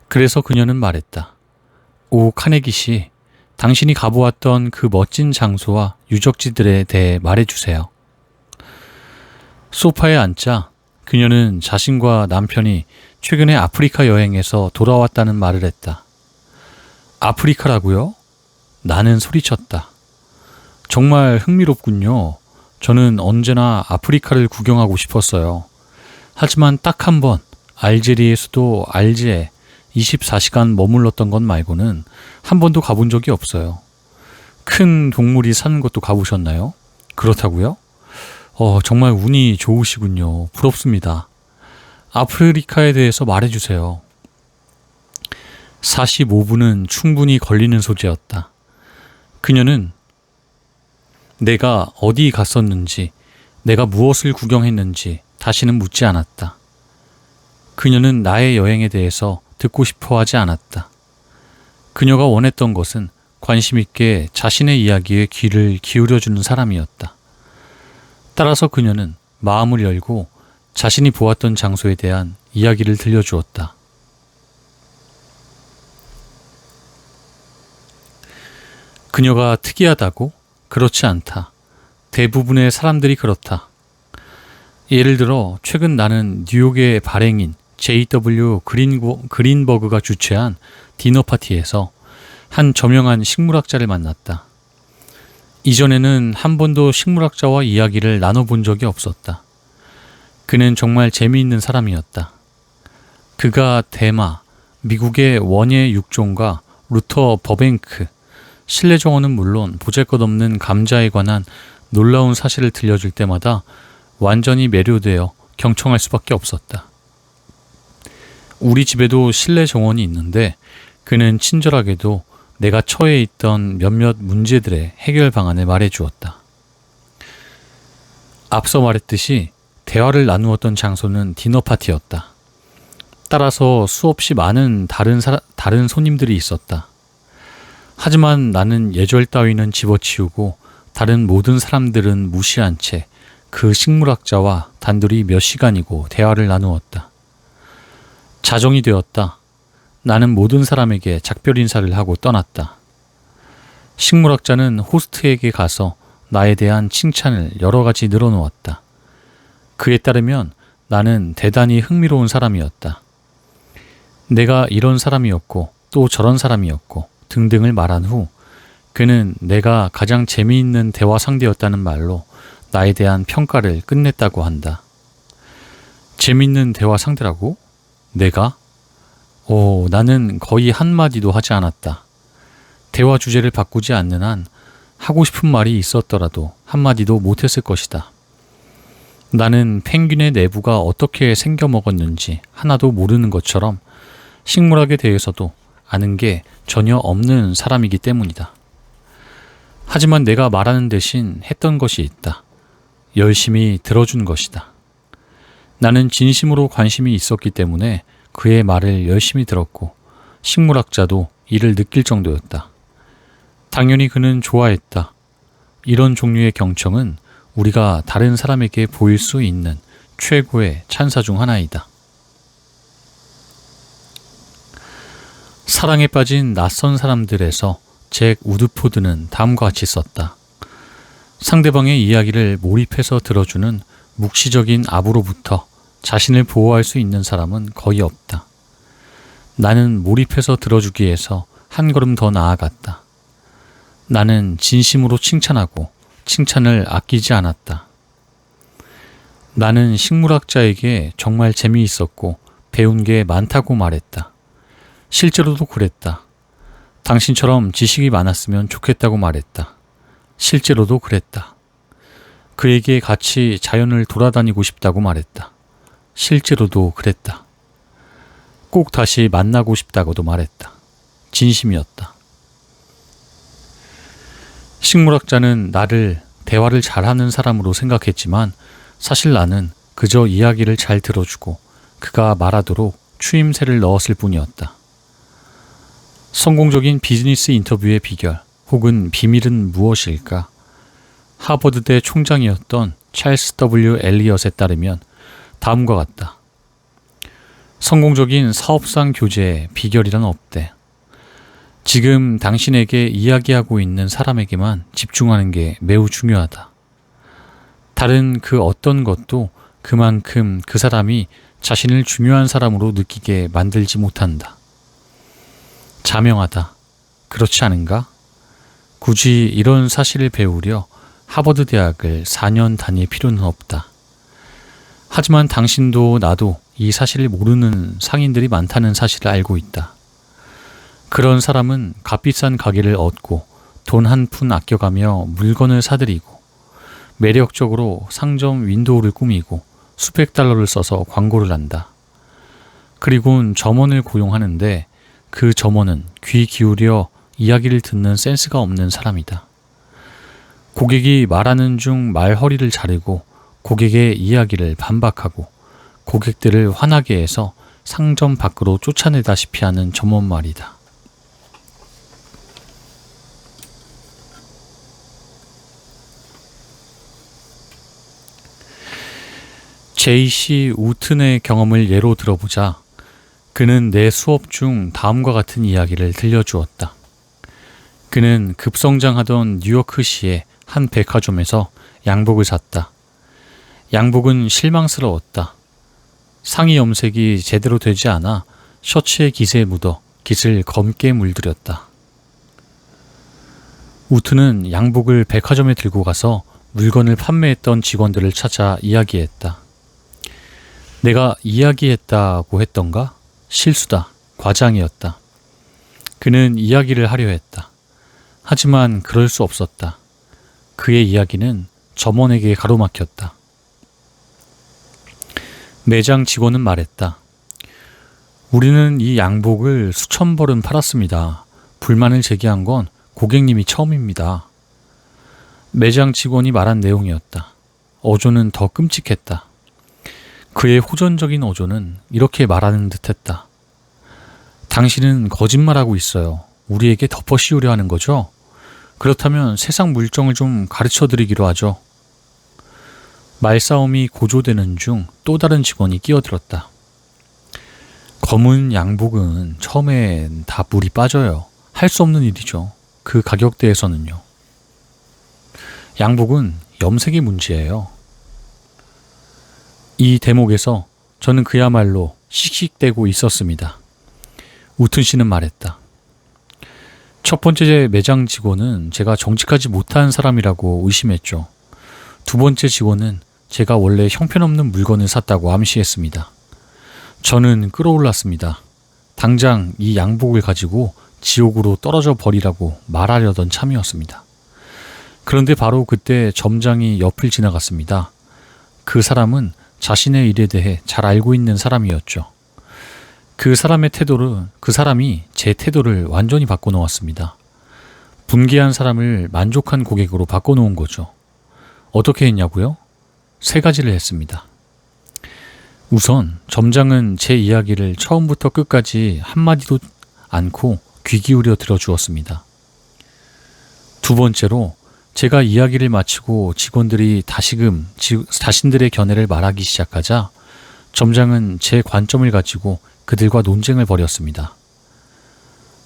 그래서 그녀는 말했다. 오 카네기 씨, 당신이 가보았던 그 멋진 장소와 유적지들에 대해 말해주세요. 소파에 앉자 그녀는 자신과 남편이 최근에 아프리카 여행에서 돌아왔다는 말을 했다. 아프리카라고요? 나는 소리쳤다. 정말 흥미롭군요. 저는 언제나 아프리카를 구경하고 싶었어요. 하지만 딱 한 번 알제리의 수도 알제에 24시간 머물렀던 것 말고는 한 번도 가본 적이 없어요. 큰 동물이 사는 곳도 가보셨나요? 그렇다고요? 정말 운이 좋으시군요. 부럽습니다. 아프리카에 대해서 말해주세요. 45분은 충분히 걸리는 소재였다. 그녀는 내가 어디 갔었는지, 내가 무엇을 구경했는지 다시는 묻지 않았다. 그녀는 나의 여행에 대해서 듣고 싶어 하지 않았다. 그녀가 원했던 것은 관심 있게 자신의 이야기에 귀를 기울여주는 사람이었다. 따라서 그녀는 마음을 열고 자신이 보았던 장소에 대한 이야기를 들려주었다. 그녀가 특이하다고? 그렇지 않다. 대부분의 사람들이 그렇다. 예를 들어 최근 나는 뉴욕의 발행인 J.W. 그린버그가 주최한 디너 파티에서 한 저명한 식물학자를 만났다. 이전에는 한 번도 식물학자와 이야기를 나눠본 적이 없었다. 그는 정말 재미있는 사람이었다. 그가 대마, 미국의 원예 육종과 루터 버뱅크, 실내 정원은 물론 보잘것없는 감자에 관한 놀라운 사실을 들려줄 때마다 완전히 매료되어 경청할 수밖에 없었다. 우리 집에도 실내 정원이 있는데 그는 친절하게도 내가 처해 있던 몇몇 문제들의 해결 방안을 말해주었다. 앞서 말했듯이 대화를 나누었던 장소는 디너 파티였다. 따라서 수없이 많은 다른 손님들이 있었다. 하지만 나는 예절 따위는 집어치우고 다른 모든 사람들은 무시한 채 그 식물학자와 단둘이 몇 시간이고 대화를 나누었다. 자정이 되었다. 나는 모든 사람에게 작별 인사를 하고 떠났다. 식물학자는 호스트에게 가서 나에 대한 칭찬을 여러 가지 늘어놓았다. 그에 따르면 나는 대단히 흥미로운 사람이었다. 내가 이런 사람이었고 또 저런 사람이었고 등등을 말한 후 그는 내가 가장 재미있는 대화 상대였다는 말로 나에 대한 평가를 끝냈다고 한다. 재미있는 대화 상대라고? 내가? 나는 거의 한마디도 하지 않았다. 대화 주제를 바꾸지 않는 한 하고 싶은 말이 있었더라도 한마디도 못했을 것이다. 나는 펭귄의 내부가 어떻게 생겨먹었는지 하나도 모르는 것처럼 식물학에 대해서도 아는 게 전혀 없는 사람이기 때문이다. 하지만 내가 말하는 대신 했던 것이 있다. 열심히 들어준 것이다. 나는 진심으로 관심이 있었기 때문에 그의 말을 열심히 들었고 식물학자도 이를 느낄 정도였다. 당연히 그는 좋아했다. 이런 종류의 경청은 우리가 다른 사람에게 보일 수 있는 최고의 찬사 중 하나이다. 사랑에 빠진 낯선 사람들에서 잭 우드포드는 다음과 같이 썼다. 상대방의 이야기를 몰입해서 들어주는 묵시적인 압으로부터 자신을 보호할 수 있는 사람은 거의 없다. 나는 몰입해서 들어주기에서 한 걸음 더 나아갔다. 나는 진심으로 칭찬하고 칭찬을 아끼지 않았다. 나는 식물학자에게 정말 재미있었고 배운 게 많다고 말했다. 실제로도 그랬다. 당신처럼 지식이 많았으면 좋겠다고 말했다. 실제로도 그랬다. 그에게 같이 자연을 돌아다니고 싶다고 말했다. 실제로도 그랬다. 꼭 다시 만나고 싶다고도 말했다. 진심이었다. 식물학자는 나를 대화를 잘하는 사람으로 생각했지만 사실 나는 그저 이야기를 잘 들어주고 그가 말하도록 추임새를 넣었을 뿐이었다. 성공적인 비즈니스 인터뷰의 비결 혹은 비밀은 무엇일까? 하버드대 총장이었던 찰스 W. 엘리엇에 따르면 다음과 같다. 성공적인 사업상 교제의 비결이란 없대. 지금 당신에게 이야기하고 있는 사람에게만 집중하는 게 매우 중요하다. 다른 그 어떤 것도 그만큼 그 사람이 자신을 중요한 사람으로 느끼게 만들지 못한다. 자명하다. 그렇지 않은가? 굳이 이런 사실을 배우려 하버드 대학을 4년 다닐 필요는 없다. 하지만 당신도 나도 이 사실을 모르는 상인들이 많다는 사실을 알고 있다. 그런 사람은 값비싼 가게를 얻고 돈 한 푼 아껴가며 물건을 사들이고 매력적으로 상점 윈도우를 꾸미고 수백 달러를 써서 광고를 한다. 그리고는 점원을 고용하는데 그 점원은 귀 기울여 이야기를 듣는 센스가 없는 사람이다. 고객이 말하는 중 말허리를 자르고 고객의 이야기를 반박하고 고객들을 화나게 해서 상점 밖으로 쫓아내다시피 하는 점원 말이다. J.C. 우튼의 경험을 예로 들어보자. 그는 내 수업 중 다음과 같은 이야기를 들려주었다. 그는 급성장하던 뉴요크시의 한 백화점에서 양복을 샀다. 양복은 실망스러웠다. 상의 염색이 제대로 되지 않아 셔츠의 깃에 묻어 깃을 검게 물들였다. 우트는 양복을 백화점에 들고 가서 물건을 판매했던 직원들을 찾아 이야기했다. 내가 이야기했다고 했던가? 실수다. 과장이었다. 그는 이야기를 하려 했다. 하지만 그럴 수 없었다. 그의 이야기는 점원에게 가로막혔다. 매장 직원은 말했다. 우리는 이 양복을 수천 벌은 팔았습니다. 불만을 제기한 건 고객님이 처음입니다. 매장 직원이 말한 내용이었다. 어조는 더 끔찍했다. 그의 호전적인 어조는 이렇게 말하는 듯했다. 당신은 거짓말하고 있어요. 우리에게 덮어씌우려 하는 거죠? 그렇다면 세상 물정을 좀 가르쳐드리기로 하죠. 말싸움이 고조되는 중 또 다른 직원이 끼어들었다. 검은 양복은 처음엔 다 물이 빠져요. 할 수 없는 일이죠. 그 가격대에서는요. 양복은 염색이 문제예요. 이 대목에서 저는 그야말로 씩씩대고 있었습니다. 우튼 씨는 말했다. 첫 번째 매장 직원은 제가 정직하지 못한 사람이라고 의심했죠. 두 번째 직원은 제가 원래 형편없는 물건을 샀다고 암시했습니다. 저는 끌어올랐습니다. 당장 이 양복을 가지고 지옥으로 떨어져 버리라고 말하려던 참이었습니다. 그런데 바로 그때 점장이 옆을 지나갔습니다. 그 사람은 자신의 일에 대해 잘 알고 있는 사람이었죠. 그 사람이 제 태도를 완전히 바꿔놓았습니다. 분개한 사람을 만족한 고객으로 바꿔놓은 거죠. 어떻게 했냐고요? 3가지를 했습니다. 우선 점장은 제 이야기를 처음부터 끝까지 한마디도 않고 귀 기울여 들어주었습니다. 두 번째로 제가 이야기를 마치고 직원들이 다시금 자신들의 견해를 말하기 시작하자 점장은 제 관점을 가지고 그들과 논쟁을 벌였습니다.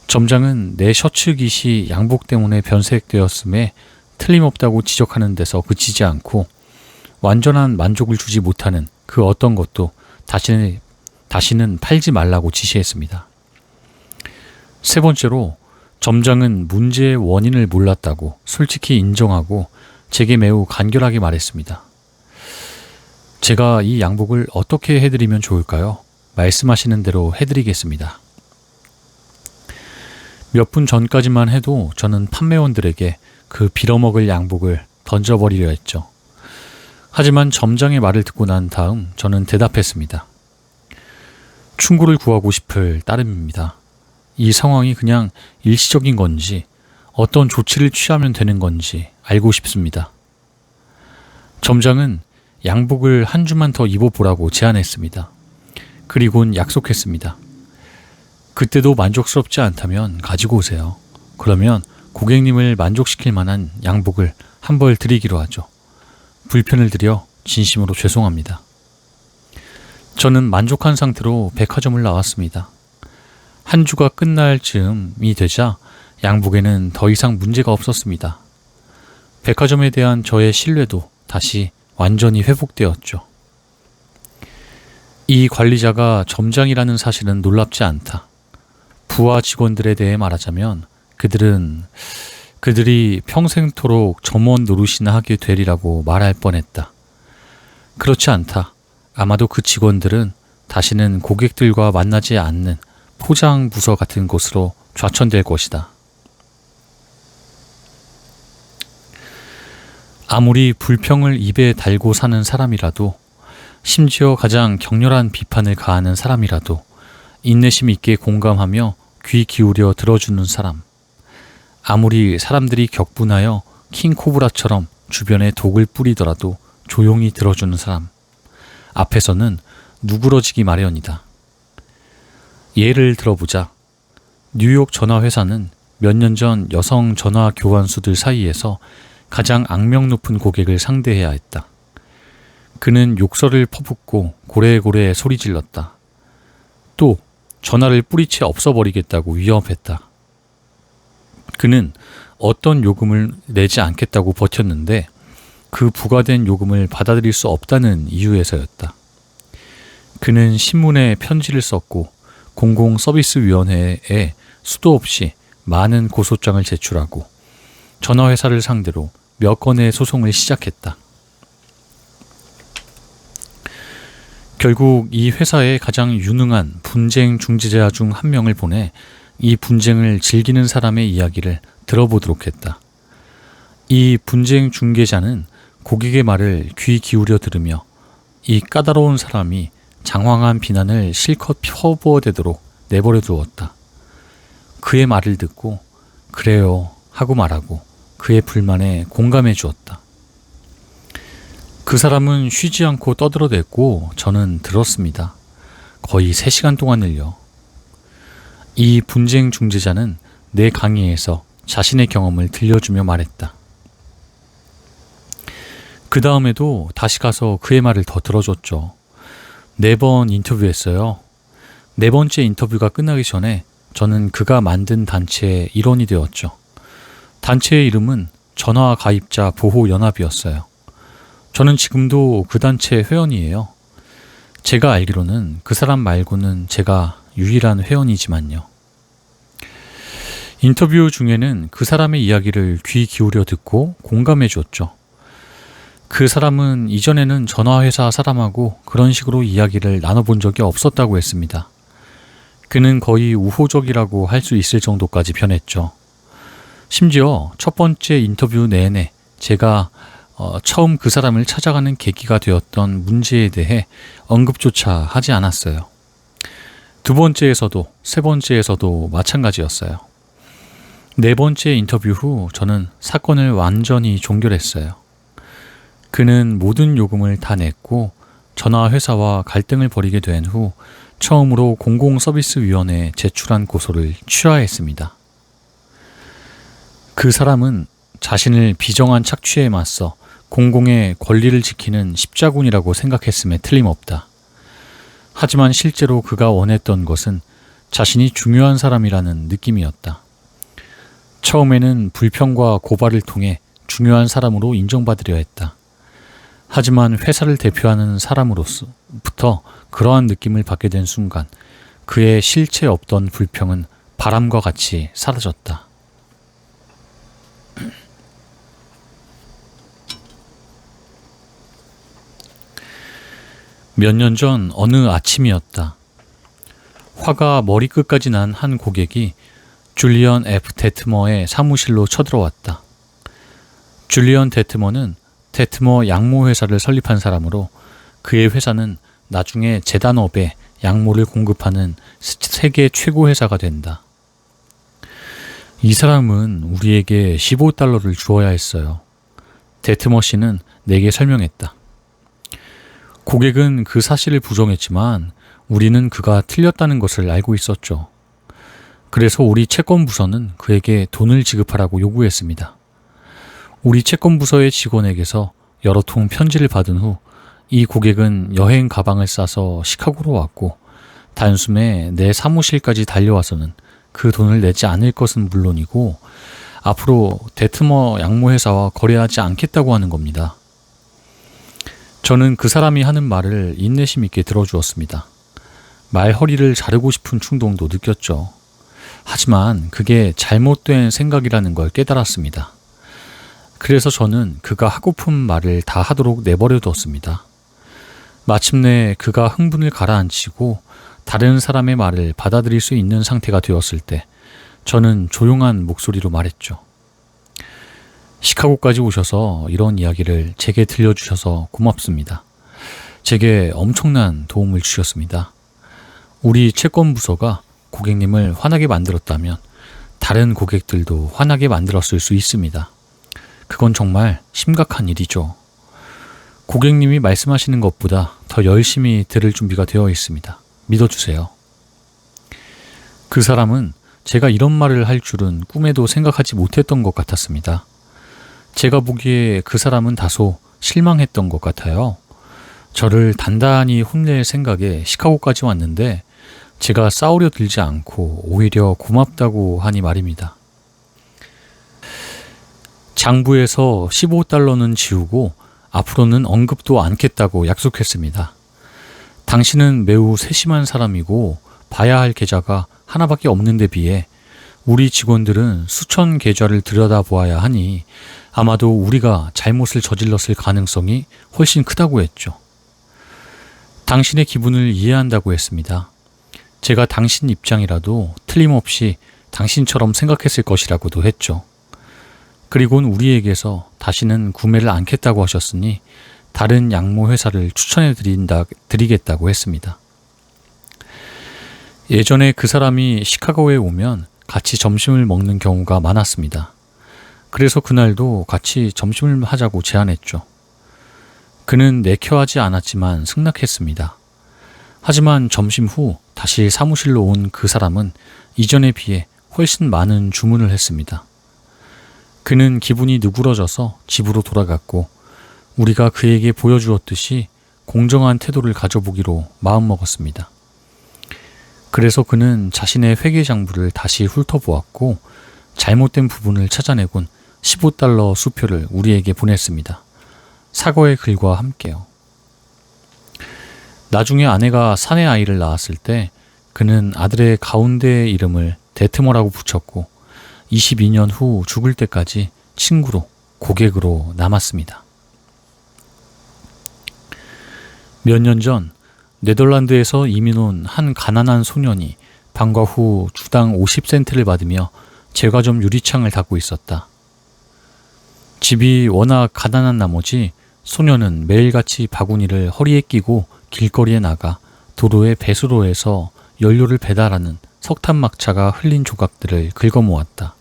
점장은 내 셔츠 깃이 양복 때문에 변색되었음에 틀림없다고 지적하는 데서 그치지 않고 완전한 만족을 주지 못하는 그 어떤 것도 다시는 팔지 말라고 지시했습니다. 세 번째로 점장은 문제의 원인을 몰랐다고 솔직히 인정하고 제게 매우 간결하게 말했습니다. 제가 이 양복을 어떻게 해드리면 좋을까요? 말씀하시는 대로 해드리겠습니다. 몇 분 전까지만 해도 저는 판매원들에게 그 빌어먹을 양복을 던져버리려 했죠. 하지만 점장의 말을 듣고 난 다음 저는 대답했습니다. 충고를 구하고 싶을 따름입니다. 이 상황이 그냥 일시적인 건지 어떤 조치를 취하면 되는 건지 알고 싶습니다. 점장은 양복을 한 주만 더 입어보라고 제안했습니다. 그리고는 약속했습니다. 그때도 만족스럽지 않다면 가지고 오세요. 그러면 고객님을 만족시킬 만한 양복을 한 벌 드리기로 하죠. 불편을 드려 진심으로 죄송합니다. 저는 만족한 상태로 백화점을 나왔습니다. 한 주가 끝날 즈음이 되자 양복에는 더 이상 문제가 없었습니다. 백화점에 대한 저의 신뢰도 다시 완전히 회복되었죠. 이 관리자가 점장이라는 사실은 놀랍지 않다. 부하 직원들에 대해 말하자면 그들이 평생토록 점원 노릇이나 하게 되리라고 말할 뻔했다. 그렇지 않다. 아마도 그 직원들은 다시는 고객들과 만나지 않는 포장 부서 같은 곳으로 좌천될 것이다. 아무리 불평을 입에 달고 사는 사람이라도, 심지어 가장 격렬한 비판을 가하는 사람이라도 인내심 있게 공감하며 귀 기울여 들어주는 사람, 아무리 사람들이 격분하여 킹코브라처럼 주변에 독을 뿌리더라도 조용히 들어주는 사람 앞에서는 누그러지기 마련이다. 예를 들어보자. 뉴욕 전화회사는 몇 년 전 여성 전화 교환수들 사이에서 가장 악명 높은 고객을 상대해야 했다. 그는 욕설을 퍼붓고 고래고래 소리 질렀다. 또 전화를 뿌리채 없어버리겠다고 위협했다. 그는 어떤 요금을 내지 않겠다고 버텼는데 그 부과된 요금을 받아들일 수 없다는 이유에서였다. 그는 신문에 편지를 썼고 공공서비스위원회에 수도 없이 많은 고소장을 제출하고 전화회사를 상대로 몇 건의 소송을 시작했다. 결국 이 회사의 가장 유능한 분쟁 중재자 중 한 명을 보내 이 분쟁을 즐기는 사람의 이야기를 들어보도록 했다. 이 분쟁 중개자는 고객의 말을 귀 기울여 들으며 이 까다로운 사람이 장황한 비난을 실컷 퍼부어대도록 내버려 두었다. 그의 말을 듣고 그래요 하고 말하고 그의 불만에 공감해 주었다. 그 사람은 쉬지 않고 떠들어댔고 저는 들었습니다. 거의 3시간 동안을요. 이 분쟁 중재자는 내 강의에서 자신의 경험을 들려주며 말했다. 그 다음에도 다시 가서 그의 말을 더 들어줬죠. 4번 인터뷰했어요. 4번째 인터뷰가 끝나기 전에 저는 그가 만든 단체의 일원이 되었죠. 단체의 이름은 전화가입자 보호연합이었어요. 저는 지금도 그 단체의 회원이에요. 제가 알기로는 그 사람 말고는 제가 유일한 회원이지만요. 인터뷰 중에는 그 사람의 이야기를 귀 기울여 듣고 공감해 줬죠. 그 사람은 이전에는 전화회사 사람하고 그런 식으로 이야기를 나눠본 적이 없었다고 했습니다. 그는 거의 우호적이라고 할 수 있을 정도까지 변했죠. 심지어 첫 번째 인터뷰 내내 제가 처음 그 사람을 찾아가는 계기가 되었던 문제에 대해 언급조차 하지 않았어요. 2번째에서도 3번째에서도 마찬가지였어요. 4번째 인터뷰 후 저는 사건을 완전히 종결했어요. 그는 모든 요금을 다 냈고 전화회사와 갈등을 벌이게 된 후 처음으로 공공서비스위원회에 제출한 고소를 취하했습니다. 그 사람은 자신을 비정한 착취에 맞서 공공의 권리를 지키는 십자군이라고 생각했음에 틀림없다. 하지만 실제로 그가 원했던 것은 자신이 중요한 사람이라는 느낌이었다. 처음에는 불평과 고발을 통해 중요한 사람으로 인정받으려 했다. 하지만 회사를 대표하는 사람으로부터 그러한 느낌을 받게 된 순간 그의 실체 없던 불평은 바람과 같이 사라졌다. 몇 년 전 어느 아침이었다. 화가 머리끝까지 난 한 고객이 줄리언 F. 데트머의 사무실로 쳐들어왔다. 줄리언 데트머는 데트머 양모 회사를 설립한 사람으로 그의 회사는 나중에 재단업에 양모를 공급하는 세계 최고 회사가 된다. 이 사람은 우리에게 15달러를 주어야 했어요. 데트머 씨는 내게 설명했다. 고객은 그 사실을 부정했지만 우리는 그가 틀렸다는 것을 알고 있었죠. 그래서 우리 채권부서는 그에게 돈을 지급하라고 요구했습니다. 우리 채권부서의 직원에게서 여러 통 편지를 받은 후 이 고객은 여행 가방을 싸서 시카고로 왔고 단숨에 내 사무실까지 달려와서는 그 돈을 내지 않을 것은 물론이고 앞으로 데트머 양모회사와 거래하지 않겠다고 하는 겁니다. 저는 그 사람이 하는 말을 인내심 있게 들어주었습니다. 말허리를 자르고 싶은 충동도 느꼈죠. 하지만 그게 잘못된 생각이라는 걸 깨달았습니다. 그래서 저는 그가 하고픈 말을 다 하도록 내버려 두었습니다. 마침내 그가 흥분을 가라앉히고 다른 사람의 말을 받아들일 수 있는 상태가 되었을 때 저는 조용한 목소리로 말했죠. 시카고까지 오셔서 이런 이야기를 제게 들려주셔서 고맙습니다. 제게 엄청난 도움을 주셨습니다. 우리 채권부서가 고객님을 화나게 만들었다면 다른 고객들도 화나게 만들었을 수 있습니다. 그건 정말 심각한 일이죠. 고객님이 말씀하시는 것보다 더 열심히 들을 준비가 되어 있습니다. 믿어주세요. 그 사람은 제가 이런 말을 할 줄은 꿈에도 생각하지 못했던 것 같았습니다. 제가 보기에 그 사람은 다소 실망했던 것 같아요. 저를 단단히 혼낼 생각에 시카고까지 왔는데 제가 싸우려 들지 않고 오히려 고맙다고 하니 말입니다. 장부에서 15달러는 지우고 앞으로는 언급도 않겠다고 약속했습니다. 당신은 매우 세심한 사람이고 봐야 할 계좌가 하나밖에 없는 데 비해 우리 직원들은 수천 계좌를 들여다보아야 하니 아마도 우리가 잘못을 저질렀을 가능성이 훨씬 크다고 했죠. 당신의 기분을 이해한다고 했습니다. 제가 당신 입장이라도 틀림없이 당신처럼 생각했을 것이라고도 했죠. 그리고는 우리에게서 다시는 구매를 않겠다고 하셨으니 다른 양모 회사를 추천해 드리겠다고 했습니다. 예전에 그 사람이 시카고에 오면 같이 점심을 먹는 경우가 많았습니다. 그래서 그날도 같이 점심을 하자고 제안했죠. 그는 내켜하지 않았지만 승낙했습니다. 하지만 점심 후 다시 사무실로 온 그 사람은 이전에 비해 훨씬 많은 주문을 했습니다. 그는 기분이 누그러져서 집으로 돌아갔고 우리가 그에게 보여주었듯이 공정한 태도를 가져보기로 마음먹었습니다. 그래서 그는 자신의 회계장부를 다시 훑어보았고 잘못된 부분을 찾아내곤 15달러 수표를 우리에게 보냈습니다. 사과의 글과 함께요. 나중에 아내가 사내 아이를 낳았을 때 그는 아들의 가운데 이름을 데트머라고 붙였고 22년 후 죽을 때까지 친구로 고객으로 남았습니다. 몇 년 전 네덜란드에서 이민 온 한 가난한 소년이 방과 후 주당 50센트를 받으며 제과점 유리창을 닫고 있었다. 집이 워낙 가난한 나머지 소년은 매일같이 바구니를 허리에 끼고 길거리에 나가 도로의 배수로에서 연료를 배달하는 석탄 막차가 흘린 조각들을 긁어모았다.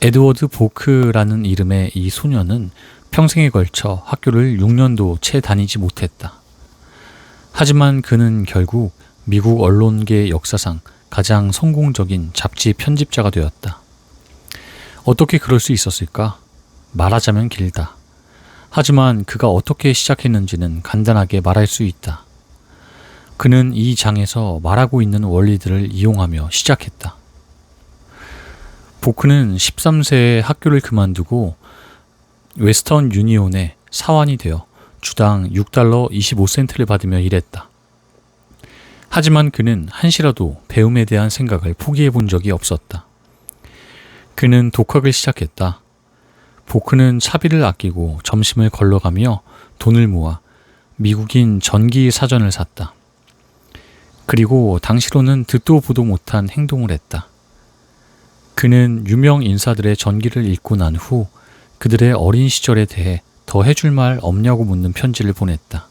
에드워드 보크라는 이름의 이 소년은 평생에 걸쳐 학교를 6년도 채 다니지 못했다. 하지만 그는 결국 미국 언론계 역사상 가장 성공적인 잡지 편집자가 되었다. 어떻게 그럴 수 있었을까? 말하자면 길다. 하지만 그가 어떻게 시작했는지는 간단하게 말할 수 있다. 그는 이 장에서 말하고 있는 원리들을 이용하며 시작했다. 보크는 13세에 학교를 그만두고 웨스턴 유니온의 사원이 되어 주당 6달러 25센트를 받으며 일했다. 하지만 그는 한시라도 배움에 대한 생각을 포기해 본 적이 없었다. 그는 독학을 시작했다. 보크는 차비를 아끼고 점심을 걸러가며 돈을 모아 미국인 전기 사전을 샀다. 그리고 당시로는 듣도 보도 못한 행동을 했다. 그는 유명 인사들의 전기를 읽고 난 후 그들의 어린 시절에 대해 더 해줄 말 없냐고 묻는 편지를 보냈다.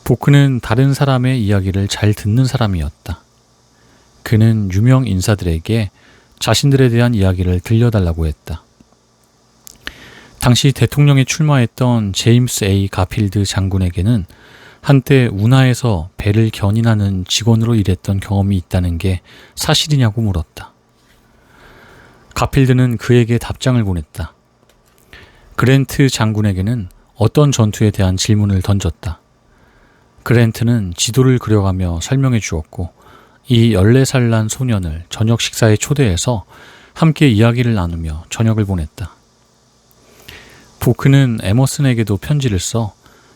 보크는 다른 사람의 이야기를 잘 듣는 사람이었다. 그는 유명 인사들에게 자신들에 대한 이야기를 들려달라고 했다. 당시 대통령에 출마했던 제임스 A. 가필드 장군에게는 한때 운하에서 배를 견인하는 직원으로 일했던 경험이 있다는 게 사실이냐고 물었다. 가필드는 그에게 답장을 보냈다. 그랜트 장군에게는 어떤 전투에 대한 질문을 던졌다. 그랜트는 지도를 그려가며 설명해 주었고 이 14살 난 소년을 저녁 식사에 초대해서 함께 이야기를 나누며 저녁을 보냈다. 보크는 에머슨에게도 편지를 써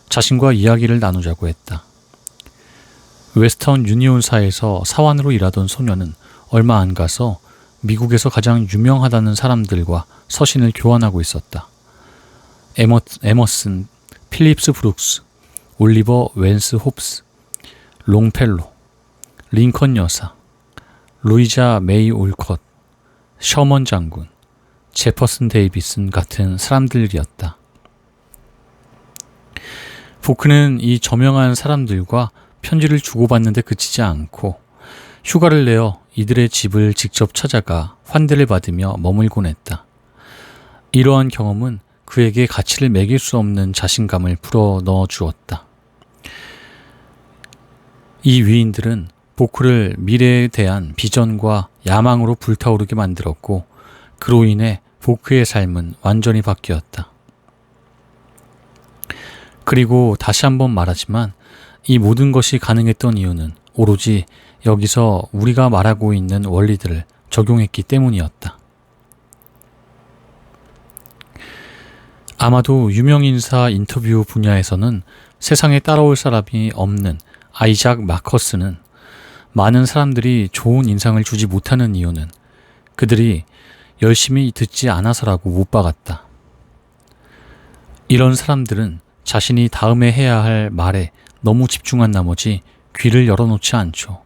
자신과 이야기를 나누자고 했다. 웨스턴 유니온사에서 사원으로 일하던 소년은 얼마 안 가서 미국에서 가장 유명하다는 사람들과 서신을 교환하고 있었다. 에머슨, 필립스 브룩스, 올리버 웬스 홉스, 롱펠로, 링컨 여사, 루이자 메이 올컷, 셔먼 장군, 제퍼슨 데이비슨 같은 사람들이었다. 보크는 이 저명한 사람들과 편지를 주고받는데 그치지 않고 휴가를 내어 이들의 집을 직접 찾아가 환대를 받으며 머물곤 했다. 이러한 경험은 그에게 가치를 매길 수 없는 자신감을 불어넣어 주었다. 이 위인들은 보크를 미래에 대한 비전과 야망으로 불타오르게 만들었고 그로 인해 보크의 삶은 완전히 바뀌었다. 그리고 다시 한번 말하지만 이 모든 것이 가능했던 이유는 오로지 여기서 우리가 말하고 있는 원리들을 적용했기 때문이었다. 아마도 유명인사 인터뷰 분야에서는 세상에 따라올 사람이 없는 아이작 마커스는 많은 사람들이 좋은 인상을 주지 못하는 이유는 그들이 열심히 듣지 않아서라고 못 박았다. 이런 사람들은 자신이 다음에 해야 할 말에 너무 집중한 나머지 귀를 열어놓지 않죠.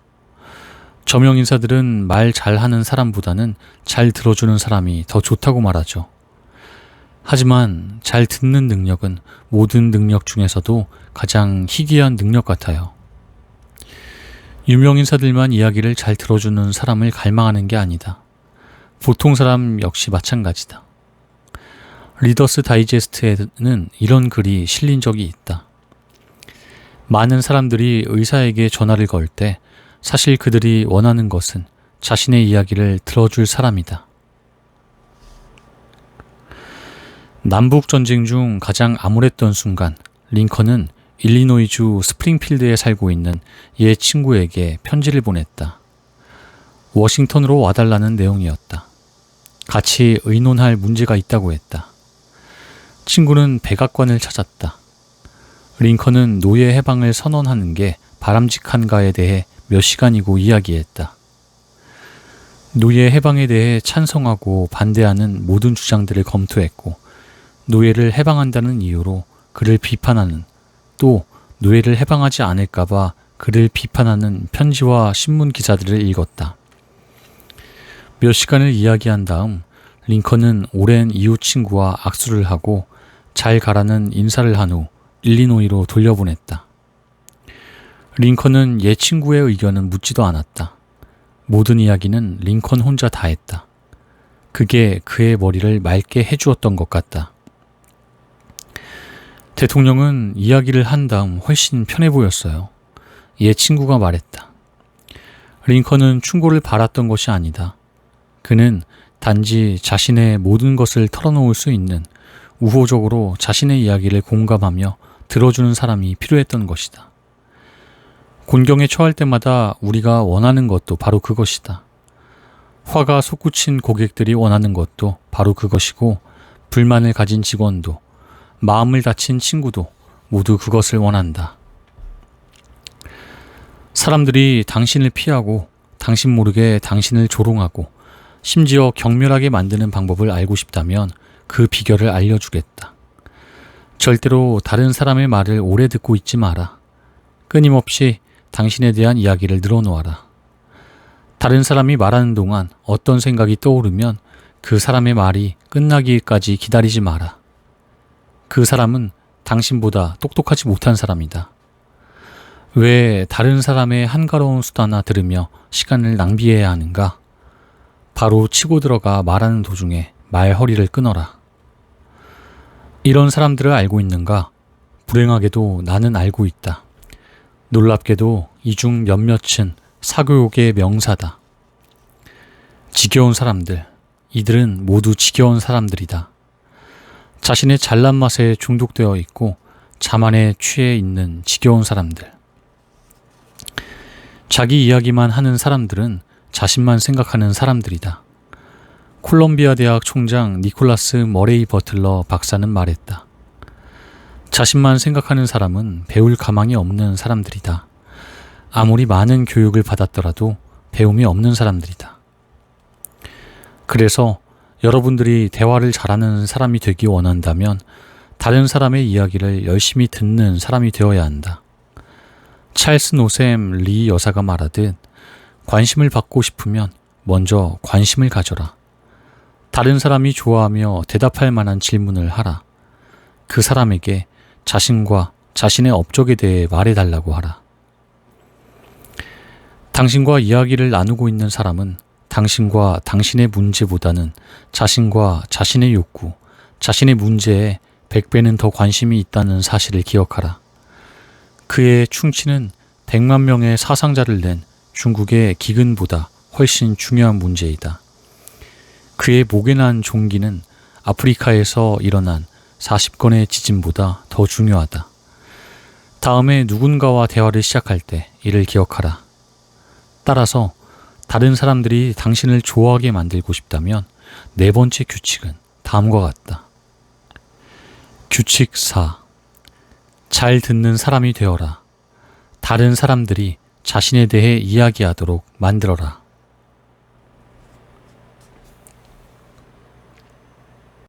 저명 인사들은 말 잘하는 사람보다는 잘 들어주는 사람이 더 좋다고 말하죠. 하지만 잘 듣는 능력은 모든 능력 중에서도 가장 희귀한 능력 같아요. 유명 인사들만 이야기를 잘 들어주는 사람을 갈망하는 게 아니다. 보통 사람 역시 마찬가지다. 리더스 다이제스트에는 이런 글이 실린 적이 있다. 많은 사람들이 의사에게 전화를 걸 때 사실 그들이 원하는 것은 자신의 이야기를 들어줄 사람이다. 남북전쟁 중 가장 암울했던 순간 링컨은 일리노이주 스프링필드에 살고 있는 옛 친구에게 편지를 보냈다. 워싱턴으로 와달라는 내용이었다. 같이 의논할 문제가 있다고 했다. 친구는 백악관을 찾았다. 링컨은 노예 해방을 선언하는 게 바람직한가에 대해 몇 시간이고 이야기했다. 노예 해방에 대해 찬성하고 반대하는 모든 주장들을 검토했고 노예를 해방한다는 이유로 그를 비판하는 또 노예를 해방하지 않을까봐 그를 비판하는 편지와 신문 기사들을 읽었다. 몇 시간을 이야기한 다음 링컨은 오랜 이웃 친구와 악수를 하고 잘 가라는 인사를 한 후 일리노이로 돌려보냈다. 링컨은 옛 친구의 의견은 묻지도 않았다. 모든 이야기는 링컨 혼자 다 했다. 그게 그의 머리를 맑게 해주었던 것 같다. 대통령은 이야기를 한 다음 훨씬 편해 보였어요. 옛 친구가 말했다. 링컨은 충고를 바랐던 것이 아니다. 그는 단지 자신의 모든 것을 털어놓을 수 있는 우호적으로 자신의 이야기를 공감하며 들어주는 사람이 필요했던 것이다. 곤경에 처할 때마다 우리가 원하는 것도 바로 그것이다. 화가 솟구친 고객들이 원하는 것도 바로 그것이고 불만을 가진 직원도 마음을 다친 친구도 모두 그것을 원한다. 사람들이 당신을 피하고 당신 모르게 당신을 조롱하고 심지어 경멸하게 만드는 방법을 알고 싶다면 그 비결을 알려주겠다. 절대로 다른 사람의 말을 오래 듣고 있지 마라. 끊임없이 당신에 대한 이야기를 늘어놓아라. 다른 사람이 말하는 동안 어떤 생각이 떠오르면 그 사람의 말이 끝나기까지 기다리지 마라. 그 사람은 당신보다 똑똑하지 못한 사람이다. 왜 다른 사람의 한가로운 수다나 들으며 시간을 낭비해야 하는가? 바로 치고 들어가 말하는 도중에 말허리를 끊어라. 이런 사람들을 알고 있는가? 불행하게도 나는 알고 있다. 놀랍게도 이 중 몇몇은 사교육의 명사다. 지겨운 사람들, 이들은 모두 지겨운 사람들이다. 자신의 잘난 맛에 중독되어 있고 자만에 취해 있는 지겨운 사람들. 자기 이야기만 하는 사람들은 자신만 생각하는 사람들이다. 콜롬비아 대학 총장 니콜라스 머레이 버틀러 박사는 말했다. 자신만 생각하는 사람은 배울 가망이 없는 사람들이다. 아무리 많은 교육을 받았더라도 배움이 없는 사람들이다. 그래서 여러분들이 대화를 잘하는 사람이 되기 원한다면 다른 사람의 이야기를 열심히 듣는 사람이 되어야 한다. 찰스 노셈 리 여사가 말하듯 관심을 받고 싶으면 먼저 관심을 가져라. 다른 사람이 좋아하며 대답할 만한 질문을 하라. 그 사람에게 자신과 자신의 업적에 대해 말해달라고 하라. 당신과 이야기를 나누고 있는 사람은 당신과 당신의 문제보다는 자신과 자신의 욕구, 자신의 문제에 100배는 더 관심이 있다는 사실을 기억하라. 그의 충치는 100만 명의 사상자를 낸 중국의 기근보다 훨씬 중요한 문제이다. 그의 목에 난 종기는 아프리카에서 일어난 40건의 지진보다 더 중요하다. 다음에 누군가와 대화를 시작할 때 이를 기억하라. 따라서 다른 사람들이 당신을 좋아하게 만들고 싶다면 네 번째 규칙은 다음과 같다. 규칙 4. 잘 듣는 사람이 되어라. 다른 사람들이 자신에 대해 이야기하도록 만들어라.